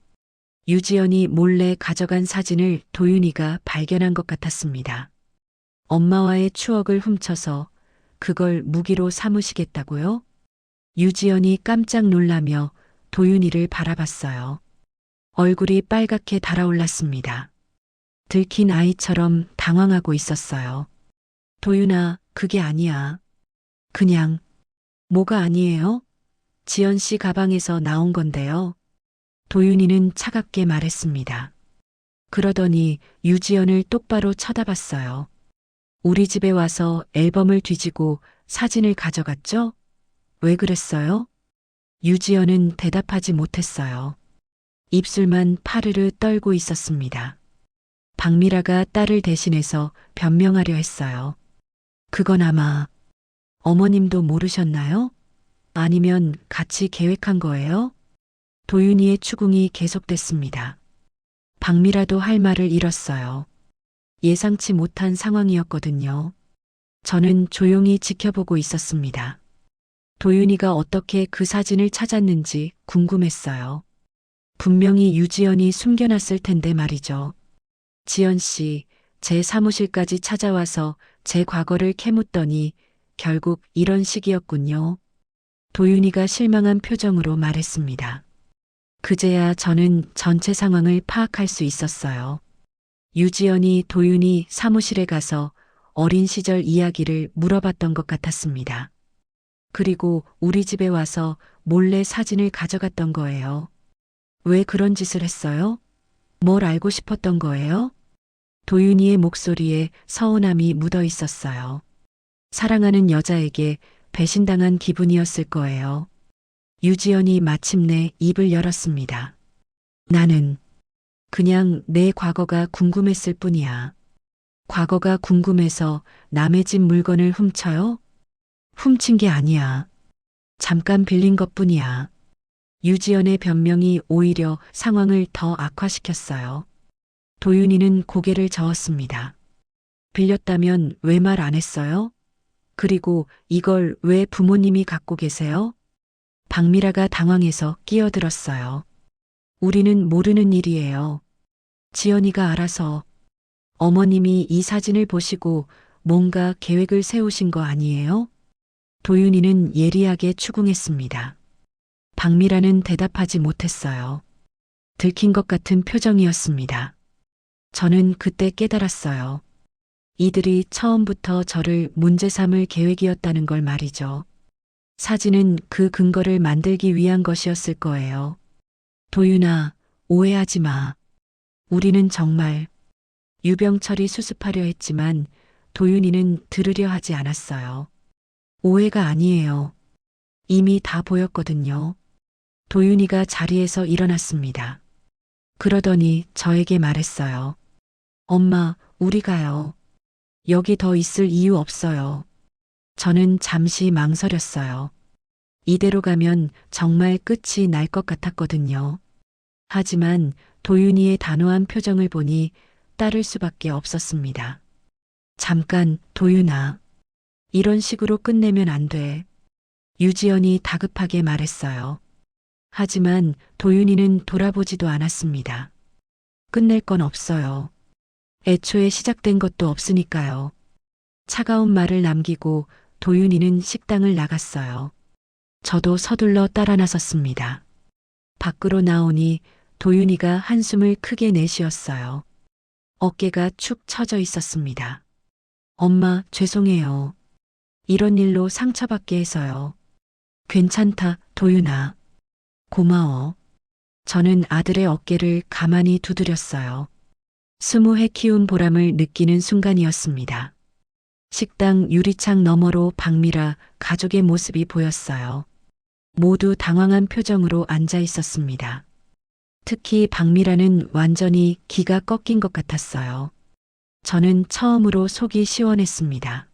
[SPEAKER 1] 유지연이 몰래 가져간 사진을 도윤이가 발견한 것 같았습니다. 엄마와의 추억을 훔쳐서 그걸 무기로 삼으시겠다고요? 유지연이 깜짝 놀라며 도윤이를 바라봤어요. 얼굴이 빨갛게 달아올랐습니다. 들킨 아이처럼 당황하고 있었어요. 도윤아, 그게 아니야. 그냥, 뭐가 아니에요? 지연 씨 가방에서 나온 건데요. 도윤이는 차갑게 말했습니다. 그러더니 유지연을 똑바로 쳐다봤어요. 우리 집에 와서 앨범을 뒤지고 사진을 가져갔죠? 왜 그랬어요? 유지연은 대답하지 못했어요. 입술만 파르르 떨고 있었습니다. 박미라가 딸을 대신해서 변명하려 했어요. 그건 아마 어머님도 모르셨나요? 아니면 같이 계획한 거예요? 도윤이의 추궁이 계속됐습니다. 박미라도 할 말을 잃었어요. 예상치 못한 상황이었거든요. 저는 조용히 지켜보고 있었습니다. 도윤이가 어떻게 그 사진을 찾았는지 궁금했어요. 분명히 유지연이 숨겨놨을 텐데 말이죠. 지연 씨, 제 사무실까지 찾아와서 제 과거를 캐묻더니 결국 이런 식이었군요. 도윤이가 실망한 표정으로 말했습니다. 그제야 저는 전체 상황을 파악할 수 있었어요. 유지연이 도윤이 사무실에 가서 어린 시절 이야기를 물어봤던 것 같았습니다. 그리고 우리 집에 와서 몰래 사진을 가져갔던 거예요. 왜 그런 짓을 했어요? 뭘 알고 싶었던 거예요? 도윤이의 목소리에 서운함이 묻어 있었어요. 사랑하는 여자에게 배신당한 기분이었을 거예요. 유지연이 마침내 입을 열었습니다. 나는 그냥 내 과거가 궁금했을 뿐이야. 과거가 궁금해서 남의 집 물건을 훔쳐요? 훔친 게 아니야. 잠깐 빌린 것뿐이야. 유지연의 변명이 오히려 상황을 더 악화시켰어요. 도윤이는 고개를 저었습니다. 빌렸다면 왜 말 안 했어요? 그리고 이걸 왜 부모님이 갖고 계세요? 박미라가 당황해서 끼어들었어요. 우리는 모르는 일이에요. 지연이가 알아서. 어머님이 이 사진을 보시고 뭔가 계획을 세우신 거 아니에요? 도윤이는 예리하게 추궁했습니다. 박미라는 대답하지 못했어요. 들킨 것 같은 표정이었습니다. 저는 그때 깨달았어요. 이들이 처음부터 저를 문제 삼을 계획이었다는 걸 말이죠. 사진은 그 근거를 만들기 위한 것이었을 거예요. 도윤아, 오해하지 마. 우리는 정말 유병철이 수습하려 했지만 도윤이는 들으려 하지 않았어요. 오해가 아니에요. 이미 다 보였거든요. 도윤이가 자리에서 일어났습니다. 그러더니 저에게 말했어요. 엄마, 우리 가요. 여기 더 있을 이유 없어요. 저는 잠시 망설였어요. 이대로 가면 정말 끝이 날 것 같았거든요. 하지만 도윤이의 단호한 표정을 보니 따를 수밖에 없었습니다. 잠깐, 도윤아. 이런 식으로 끝내면 안 돼. 유지연이 다급하게 말했어요. 하지만 도윤이는 돌아보지도 않았습니다. 끝낼 건 없어요. 애초에 시작된 것도 없으니까요. 차가운 말을 남기고 도윤이는 식당을 나갔어요. 저도 서둘러 따라 나섰습니다. 밖으로 나오니 도윤이가 한숨을 크게 내쉬었어요. 어깨가 축 처져 있었습니다. 엄마, 죄송해요. 이런 일로 상처받게 해서요. 괜찮다, 도윤아. 고마워. 저는 아들의 어깨를 가만히 두드렸어요. 20해 키운 보람을 느끼는 순간이었습니다. 식당 유리창 너머로 박미라 가족의 모습이 보였어요. 모두 당황한 표정으로 앉아 있었습니다. 특히 박미라는 완전히 기가 꺾인 것 같았어요. 저는 처음으로 속이 시원했습니다.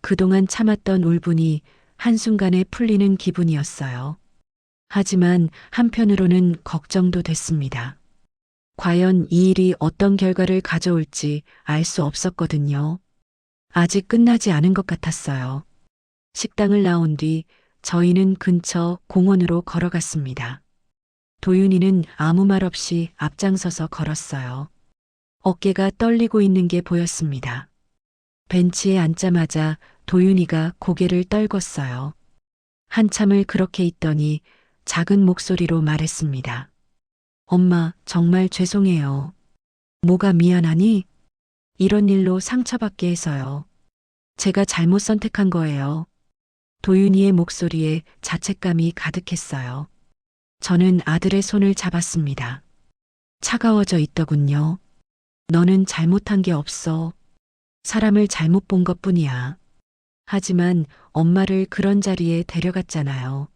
[SPEAKER 1] 그동안 참았던 울분이 한순간에 풀리는 기분이었어요. 하지만 한편으로는 걱정도 됐습니다. 과연 이 일이 어떤 결과를 가져올지 알 수 없었거든요. 아직 끝나지 않은 것 같았어요. 식당을 나온 뒤 저희는 근처 공원으로 걸어갔습니다. 도윤이는 아무 말 없이 앞장서서 걸었어요. 어깨가 떨리고 있는 게 보였습니다. 벤치에 앉자마자 도윤이가 고개를 떨궜어요. 한참을 그렇게 있더니 작은 목소리로 말했습니다. 엄마, 정말 죄송해요. 뭐가 미안하니? 이런 일로 상처받게 해서요. 제가 잘못 선택한 거예요. 도윤이의 목소리에 자책감이 가득했어요. 저는 아들의 손을 잡았습니다. 차가워져 있더군요. 너는 잘못한 게 없어. 사람을 잘못 본 것뿐이야. 하지만 엄마를 그런 자리에 데려갔잖아요.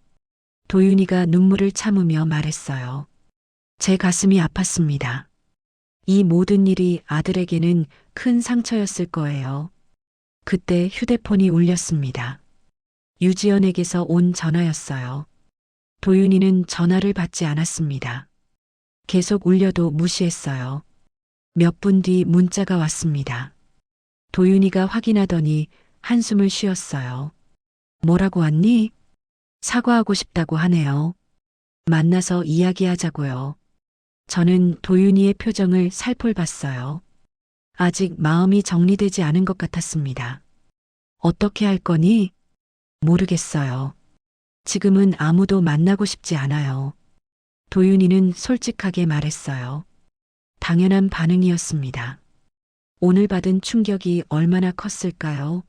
[SPEAKER 1] 도윤이가 눈물을 참으며 말했어요. 제 가슴이 아팠습니다. 이 모든 일이 아들에게는 큰 상처였을 거예요. 그때 휴대폰이 울렸습니다. 유지연에게서 온 전화였어요. 도윤이는 전화를 받지 않았습니다. 계속 울려도 무시했어요. 몇 분 뒤 문자가 왔습니다. 도윤이가 확인하더니 한숨을 쉬었어요. 뭐라고 왔니? 사과하고 싶다고 하네요. 만나서 이야기하자고요. 저는 도윤이의 표정을 살폴 봤어요. 아직 마음이 정리되지 않은 것 같았습니다. 어떻게 할 거니? 모르겠어요. 지금은 아무도 만나고 싶지 않아요. 도윤이는 솔직하게 말했어요. 당연한 반응이었습니다. 오늘 받은 충격이 얼마나 컸을까요?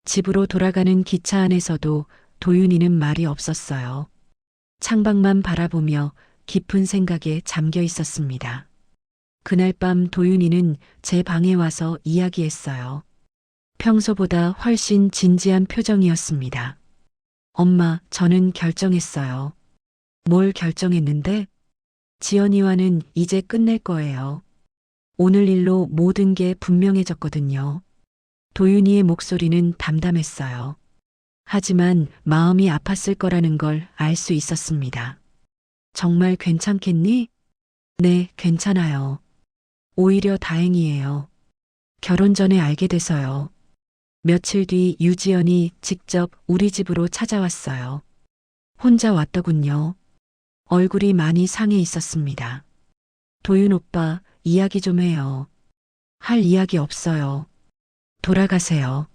[SPEAKER 1] 집으로 돌아가는 기차 안에서도 도윤이는 말이 없었어요. 창밖만 바라보며 깊은 생각에 잠겨 있었습니다. 그날 밤 도윤이는 제 방에 와서 이야기했어요. 평소보다 훨씬 진지한 표정이었습니다. 엄마, 저는 결정했어요. 뭘 결정했는데? 지연이와는 이제 끝낼 거예요. 오늘 일로 모든 게 분명해졌거든요. 도윤이의 목소리는 담담했어요. 하지만 마음이 아팠을 거라는 걸 알 수 있었습니다. 정말 괜찮겠니? 네, 괜찮아요. 오히려 다행이에요. 결혼 전에 알게 돼서요. 며칠 뒤 유지연이 직접 우리 집으로 찾아왔어요. 혼자 왔더군요. 얼굴이 많이 상해 있었습니다. 도윤 오빠, 이야기 좀 해요. 할 이야기 없어요. 돌아가세요.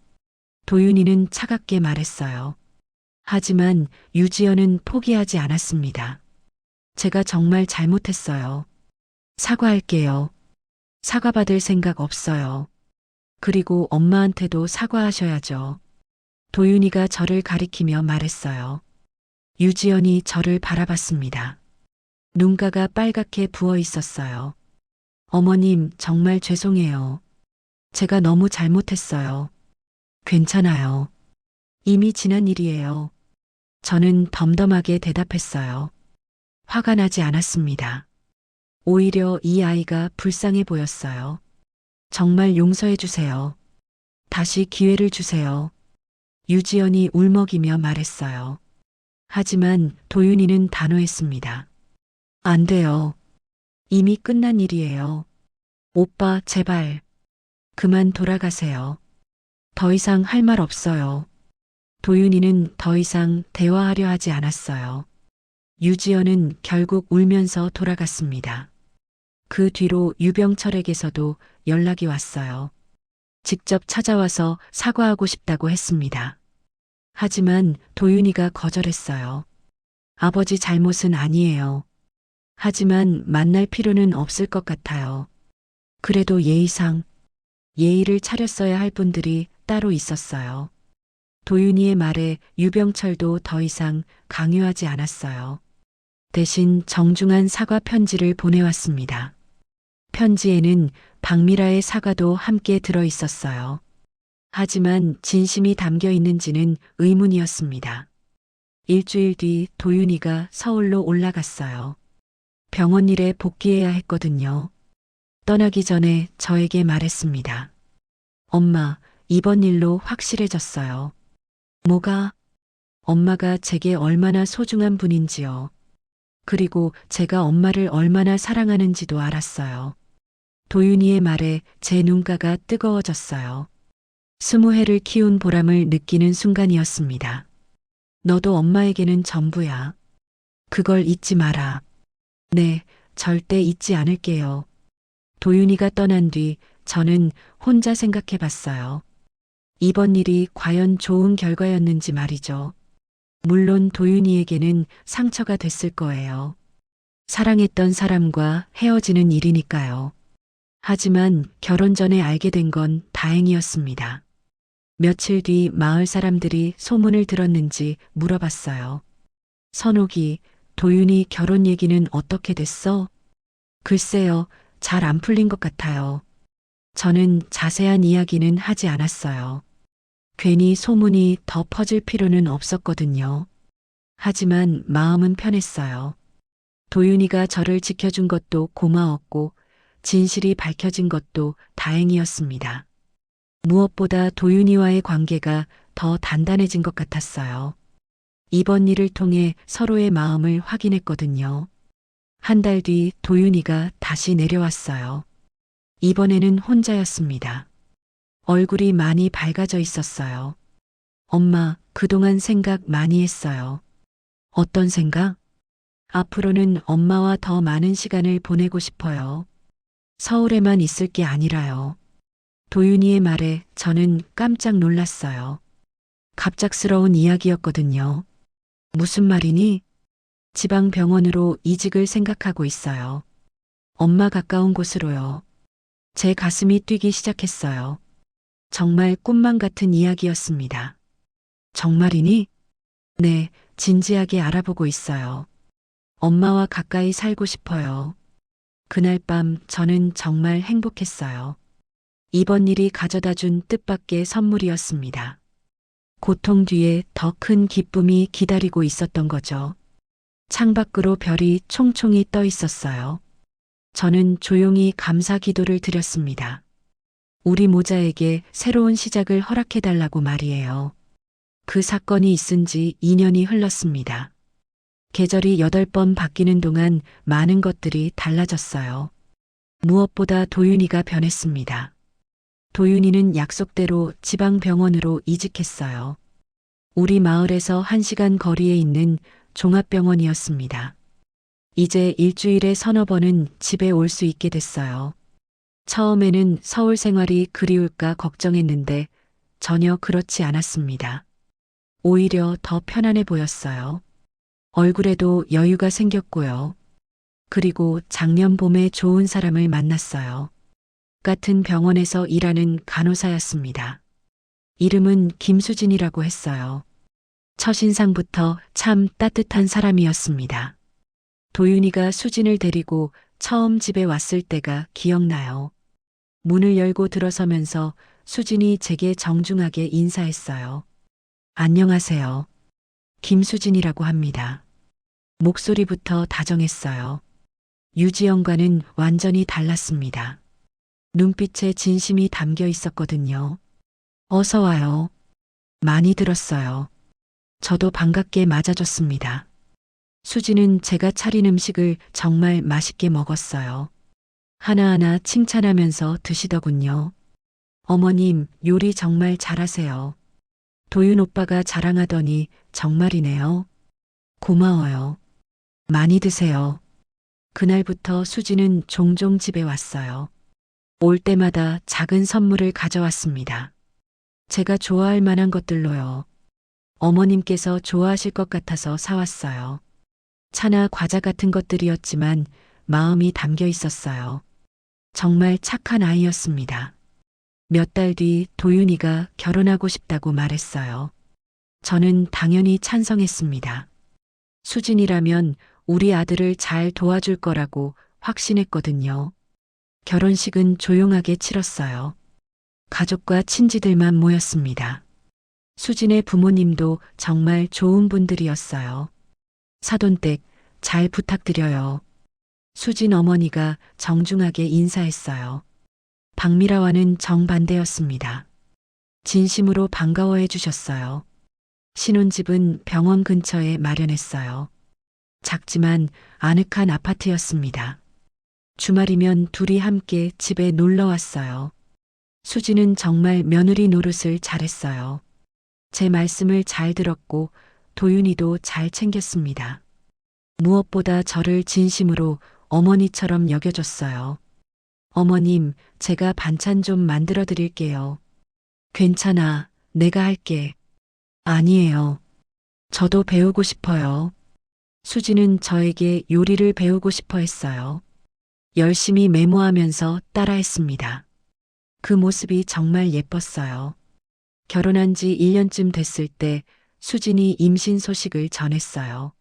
[SPEAKER 1] 도윤이는 차갑게 말했어요. 하지만 유지연은 포기하지 않았습니다. 제가 정말 잘못했어요. 사과할게요. 사과받을 생각 없어요. 그리고 엄마한테도 사과하셔야죠. 도윤이가 저를 가리키며 말했어요. 유지연이 저를 바라봤습니다. 눈가가 빨갛게 부어 있었어요. 어머님, 정말 죄송해요. 제가 너무 잘못했어요. 괜찮아요. 이미 지난 일이에요. 저는 덤덤하게 대답했어요. 화가 나지 않았습니다. 오히려 이 아이가 불쌍해 보였어요. 정말 용서해 주세요. 다시 기회를 주세요. 유지연이 울먹이며 말했어요. 하지만 도윤이는 단호했습니다. 안 돼요. 이미 끝난 일이에요. 오빠, 제발. 그만 돌아가세요. 더 이상 할 말 없어요. 도윤이는 더 이상 대화하려 하지 않았어요. 유지연은 결국 울면서 돌아갔습니다. 그 뒤로 유병철에게서도 연락이 왔어요. 직접 찾아와서 사과하고 싶다고 했습니다. 하지만 도윤이가 거절했어요. 아버지 잘못은 아니에요. 하지만 만날 필요는 없을 것 같아요. 그래도 예의상 예의를 차렸어야 할 분들이 따로 있었어요. 도윤이의 말에 유병철도 더 이상 강요하지 않았어요. 대신 정중한 사과 편지를 보내왔습니다. 편지에는 박미라의 사과도 함께 들어 있었어요. 하지만 진심이 담겨 있는지는 의문이었습니다. 일주일 뒤 도윤이가 서울로 올라갔어요. 병원 일에 복귀해야 했거든요. 떠나기 전에 저에게 말했습니다. 엄마, 이번 일로 확실해졌어요. 뭐가? 엄마가 제게 얼마나 소중한 분인지요. 그리고 제가 엄마를 얼마나 사랑하는지도 알았어요. 도윤이의 말에 제 눈가가 뜨거워졌어요. 20해를 키운 보람을 느끼는 순간이었습니다. 너도 엄마에게는 전부야. 그걸 잊지 마라. 네, 절대 잊지 않을게요. 도윤이가 떠난 뒤 저는 혼자 생각해 봤어요. 이번 일이 과연 좋은 결과였는지 말이죠. 물론 도윤이에게는 상처가 됐을 거예요. 사랑했던 사람과 헤어지는 일이니까요. 하지만 결혼 전에 알게 된 건 다행이었습니다. 며칠 뒤 마을 사람들이 소문을 들었는지 물어봤어요. 선옥이, 도윤이 결혼 얘기는 어떻게 됐어? 글쎄요, 잘 안 풀린 것 같아요. 저는 자세한 이야기는 하지 않았어요. 괜히 소문이 더 퍼질 필요는 없었거든요. 하지만 마음은 편했어요. 도윤이가 저를 지켜준 것도 고마웠고 진실이 밝혀진 것도 다행이었습니다. 무엇보다 도윤이와의 관계가 더 단단해진 것 같았어요. 이번 일을 통해 서로의 마음을 확인했거든요. 한 달 뒤 도윤이가 다시 내려왔어요. 이번에는 혼자였습니다. 얼굴이 많이 밝아져 있었어요. 엄마, 그동안 생각 많이 했어요. 어떤 생각? 앞으로는 엄마와 더 많은 시간을 보내고 싶어요. 서울에만 있을 게 아니라요. 도윤이의 말에 저는 깜짝 놀랐어요. 갑작스러운 이야기였거든요. 무슨 말이니? 지방병원으로 이직을 생각하고 있어요. 엄마 가까운 곳으로요. 제 가슴이 뛰기 시작했어요. 정말 꿈만 같은 이야기였습니다. 정말이니? 네, 진지하게 알아보고 있어요. 엄마와 가까이 살고 싶어요. 그날 밤 저는 정말 행복했어요. 이번 일이 가져다 준 뜻밖의 선물이었습니다. 고통 뒤에 더 큰 기쁨이 기다리고 있었던 거죠. 창밖으로 별이 총총히 떠 있었어요. 저는 조용히 감사 기도를 드렸습니다. 우리 모자에게 새로운 시작을 허락해달라고 말이에요. 그 사건이 있은 지 2년이 흘렀습니다. 계절이 8번 바뀌는 동안 많은 것들이 달라졌어요. 무엇보다 도윤이가 변했습니다. 도윤이는 약속대로 지방병원으로 이직했어요. 우리 마을에서 1시간 거리에 있는 종합병원이었습니다. 이제 일주일에 서너 번은 집에 올 수 있게 됐어요. 처음에는 서울 생활이 그리울까 걱정했는데 전혀 그렇지 않았습니다. 오히려 더 편안해 보였어요. 얼굴에도 여유가 생겼고요. 그리고 작년 봄에 좋은 사람을 만났어요. 같은 병원에서 일하는 간호사였습니다. 이름은 김수진이라고 했어요. 첫인상부터 참 따뜻한 사람이었습니다. 도윤이가 수진을 데리고 처음 집에 왔을 때가 기억나요. 문을 열고 들어서면서 수진이 제게 정중하게 인사했어요. 안녕하세요. 김수진이라고 합니다. 목소리부터 다정했어요. 유지영과는 완전히 달랐습니다. 눈빛에 진심이 담겨 있었거든요. 어서 와요. 많이 들었어요. 저도 반갑게 맞아줬습니다. 수지는 제가 차린 음식을 정말 맛있게 먹었어요. 하나하나 칭찬하면서 드시더군요. 어머님, 요리 정말 잘하세요. 도윤 오빠가 자랑하더니 정말이네요. 고마워요. 많이 드세요. 그날부터 수지는 종종 집에 왔어요. 올 때마다 작은 선물을 가져왔습니다. 제가 좋아할 만한 것들로요. 어머님께서 좋아하실 것 같아서 사왔어요. 차나 과자 같은 것들이었지만 마음이 담겨 있었어요. 정말 착한 아이였습니다. 몇 달 뒤 도윤이가 결혼하고 싶다고 말했어요. 저는 당연히 찬성했습니다. 수진이라면 우리 아들을 잘 도와줄 거라고 확신했거든요. 결혼식은 조용하게 치렀어요. 가족과 친지들만 모였습니다. 수진의 부모님도 정말 좋은 분들이었어요. 사돈댁 잘 부탁드려요. 수진 어머니가 정중하게 인사했어요. 박미라와는 정반대였습니다. 진심으로 반가워해 주셨어요. 신혼집은 병원 근처에 마련했어요. 작지만 아늑한 아파트였습니다. 주말이면 둘이 함께 집에 놀러 왔어요. 수지는 정말 며느리 노릇을 잘했어요. 제 말씀을 잘 들었고 도윤이도 잘 챙겼습니다. 무엇보다 저를 진심으로 어머니처럼 여겨줬어요. 어머님, 제가 반찬 좀 만들어 드릴게요. 괜찮아, 내가 할게. 아니에요. 저도 배우고 싶어요. 수지는 저에게 요리를 배우고 싶어 했어요. 열심히 메모하면서 따라했습니다. 그 모습이 정말 예뻤어요. 결혼한 지 1년쯤 됐을 때 수진이 임신 소식을 전했어요.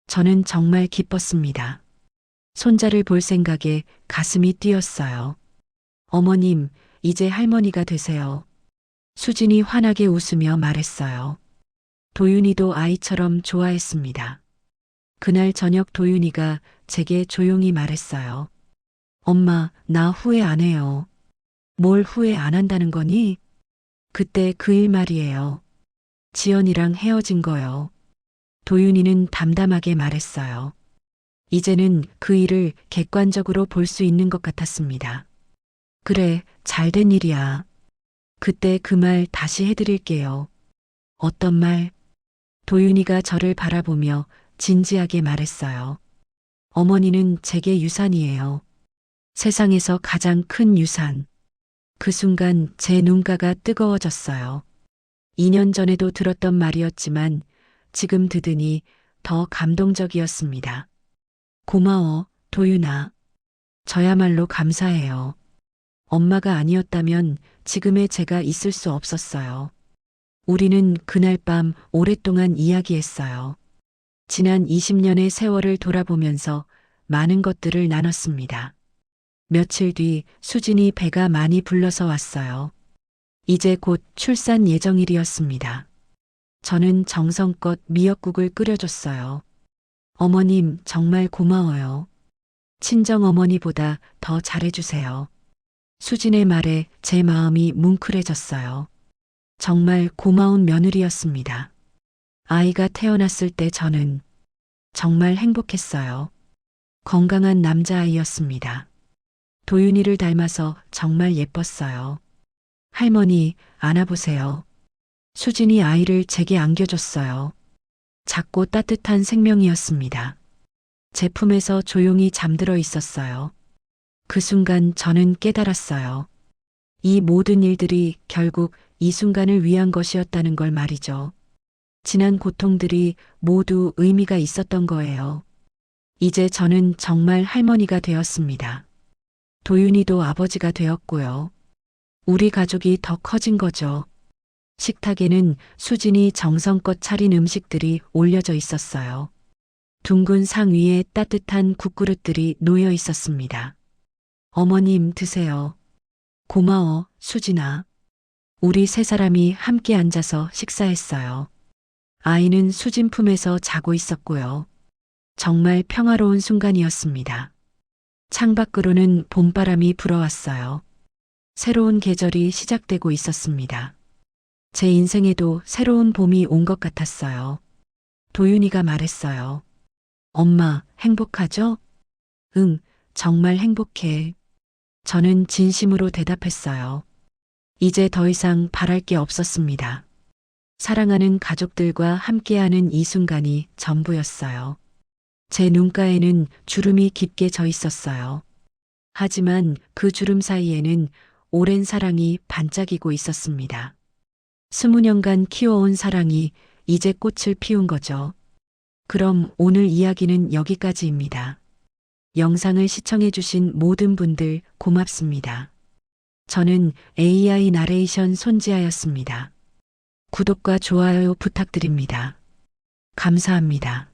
[SPEAKER 1] 저는 정말 기뻤습니다. 손자를 볼 생각에 가슴이 뛰었어요. 어머님, 이제 할머니가 되세요. 수진이 환하게 웃으며 말했어요. 도윤이도 아이처럼 좋아했습니다. 그날 저녁 도윤이가 제게 조용히 말했어요. 엄마, 나 후회 안 해요. 뭘 후회 안 한다는 거니? 그때 그 일 말이에요. 지연이랑 헤어진 거요. 도윤이는 담담하게 말했어요. 이제는 그 일을 객관적으로 볼 수 있는 것 같았습니다. 그래, 잘된 일이야. 그때 그 말 다시 해드릴게요. 어떤 말? 도윤이가 저를 바라보며 진지하게 말했어요. 어머니는 제게 유산이에요. 세상에서 가장 큰 유산. 그 순간 제 눈가가 뜨거워졌어요. 2년 전에도 들었던 말이었지만 지금 들으니 더 감동적이었습니다. 고마워, 도윤아. 저야말로 감사해요. 엄마가 아니었다면 지금의 제가 있을 수 없었어요. 우리는 그날 밤 오랫동안 이야기했어요. 지난 20년의 세월을 돌아보면서 많은 것들을 나눴습니다. 며칠 뒤 수진이 배가 많이 불러서 왔어요. 이제 곧 출산 예정일이었습니다. 저는 정성껏 미역국을 끓여줬어요. 어머님 정말 고마워요. 친정 어머니보다 더 잘해주세요. 수진의 말에 제 마음이 뭉클해졌어요. 정말 고마운 며느리였습니다. 아이가 태어났을 때 저는 정말 행복했어요. 건강한 남자아이였습니다. 도윤이를 닮아서 정말 예뻤어요. 할머니, 안아보세요. 수진이 아이를 제게 안겨줬어요. 작고 따뜻한 생명이었습니다. 제 품에서 조용히 잠들어 있었어요. 그 순간 저는 깨달았어요. 이 모든 일들이 결국 이 순간을 위한 것이었다는 걸 말이죠. 지난 고통들이 모두 의미가 있었던 거예요. 이제 저는 정말 할머니가 되었습니다. 도윤이도 아버지가 되었고요. 우리 가족이 더 커진 거죠. 식탁에는 수진이 정성껏 차린 음식들이 올려져 있었어요. 둥근 상 위에 따뜻한 국그릇들이 놓여 있었습니다. 어머님 드세요. 고마워, 수진아. 우리 세 사람이 함께 앉아서 식사했어요. 아이는 수진 품에서 자고 있었고요. 정말 평화로운 순간이었습니다. 창밖으로는 봄바람이 불어왔어요. 새로운 계절이 시작되고 있었습니다. 제 인생에도 새로운 봄이 온 것 같았어요. 도윤이가 말했어요. 엄마, 행복하죠? 응, 정말 행복해. 저는 진심으로 대답했어요. 이제 더 이상 바랄 게 없었습니다. 사랑하는 가족들과 함께하는 이 순간이 전부였어요. 제 눈가에는 주름이 깊게 져 있었어요. 하지만 그 주름 사이에는 오랜 사랑이 반짝이고 있었습니다. 20년간 키워온 사랑이 이제 꽃을 피운 거죠. 그럼 오늘 이야기는 여기까지입니다. 영상을 시청해주신 모든 분들 고맙습니다. 저는 AI 나레이션 손지아였습니다. 구독과 좋아요 부탁드립니다. 감사합니다.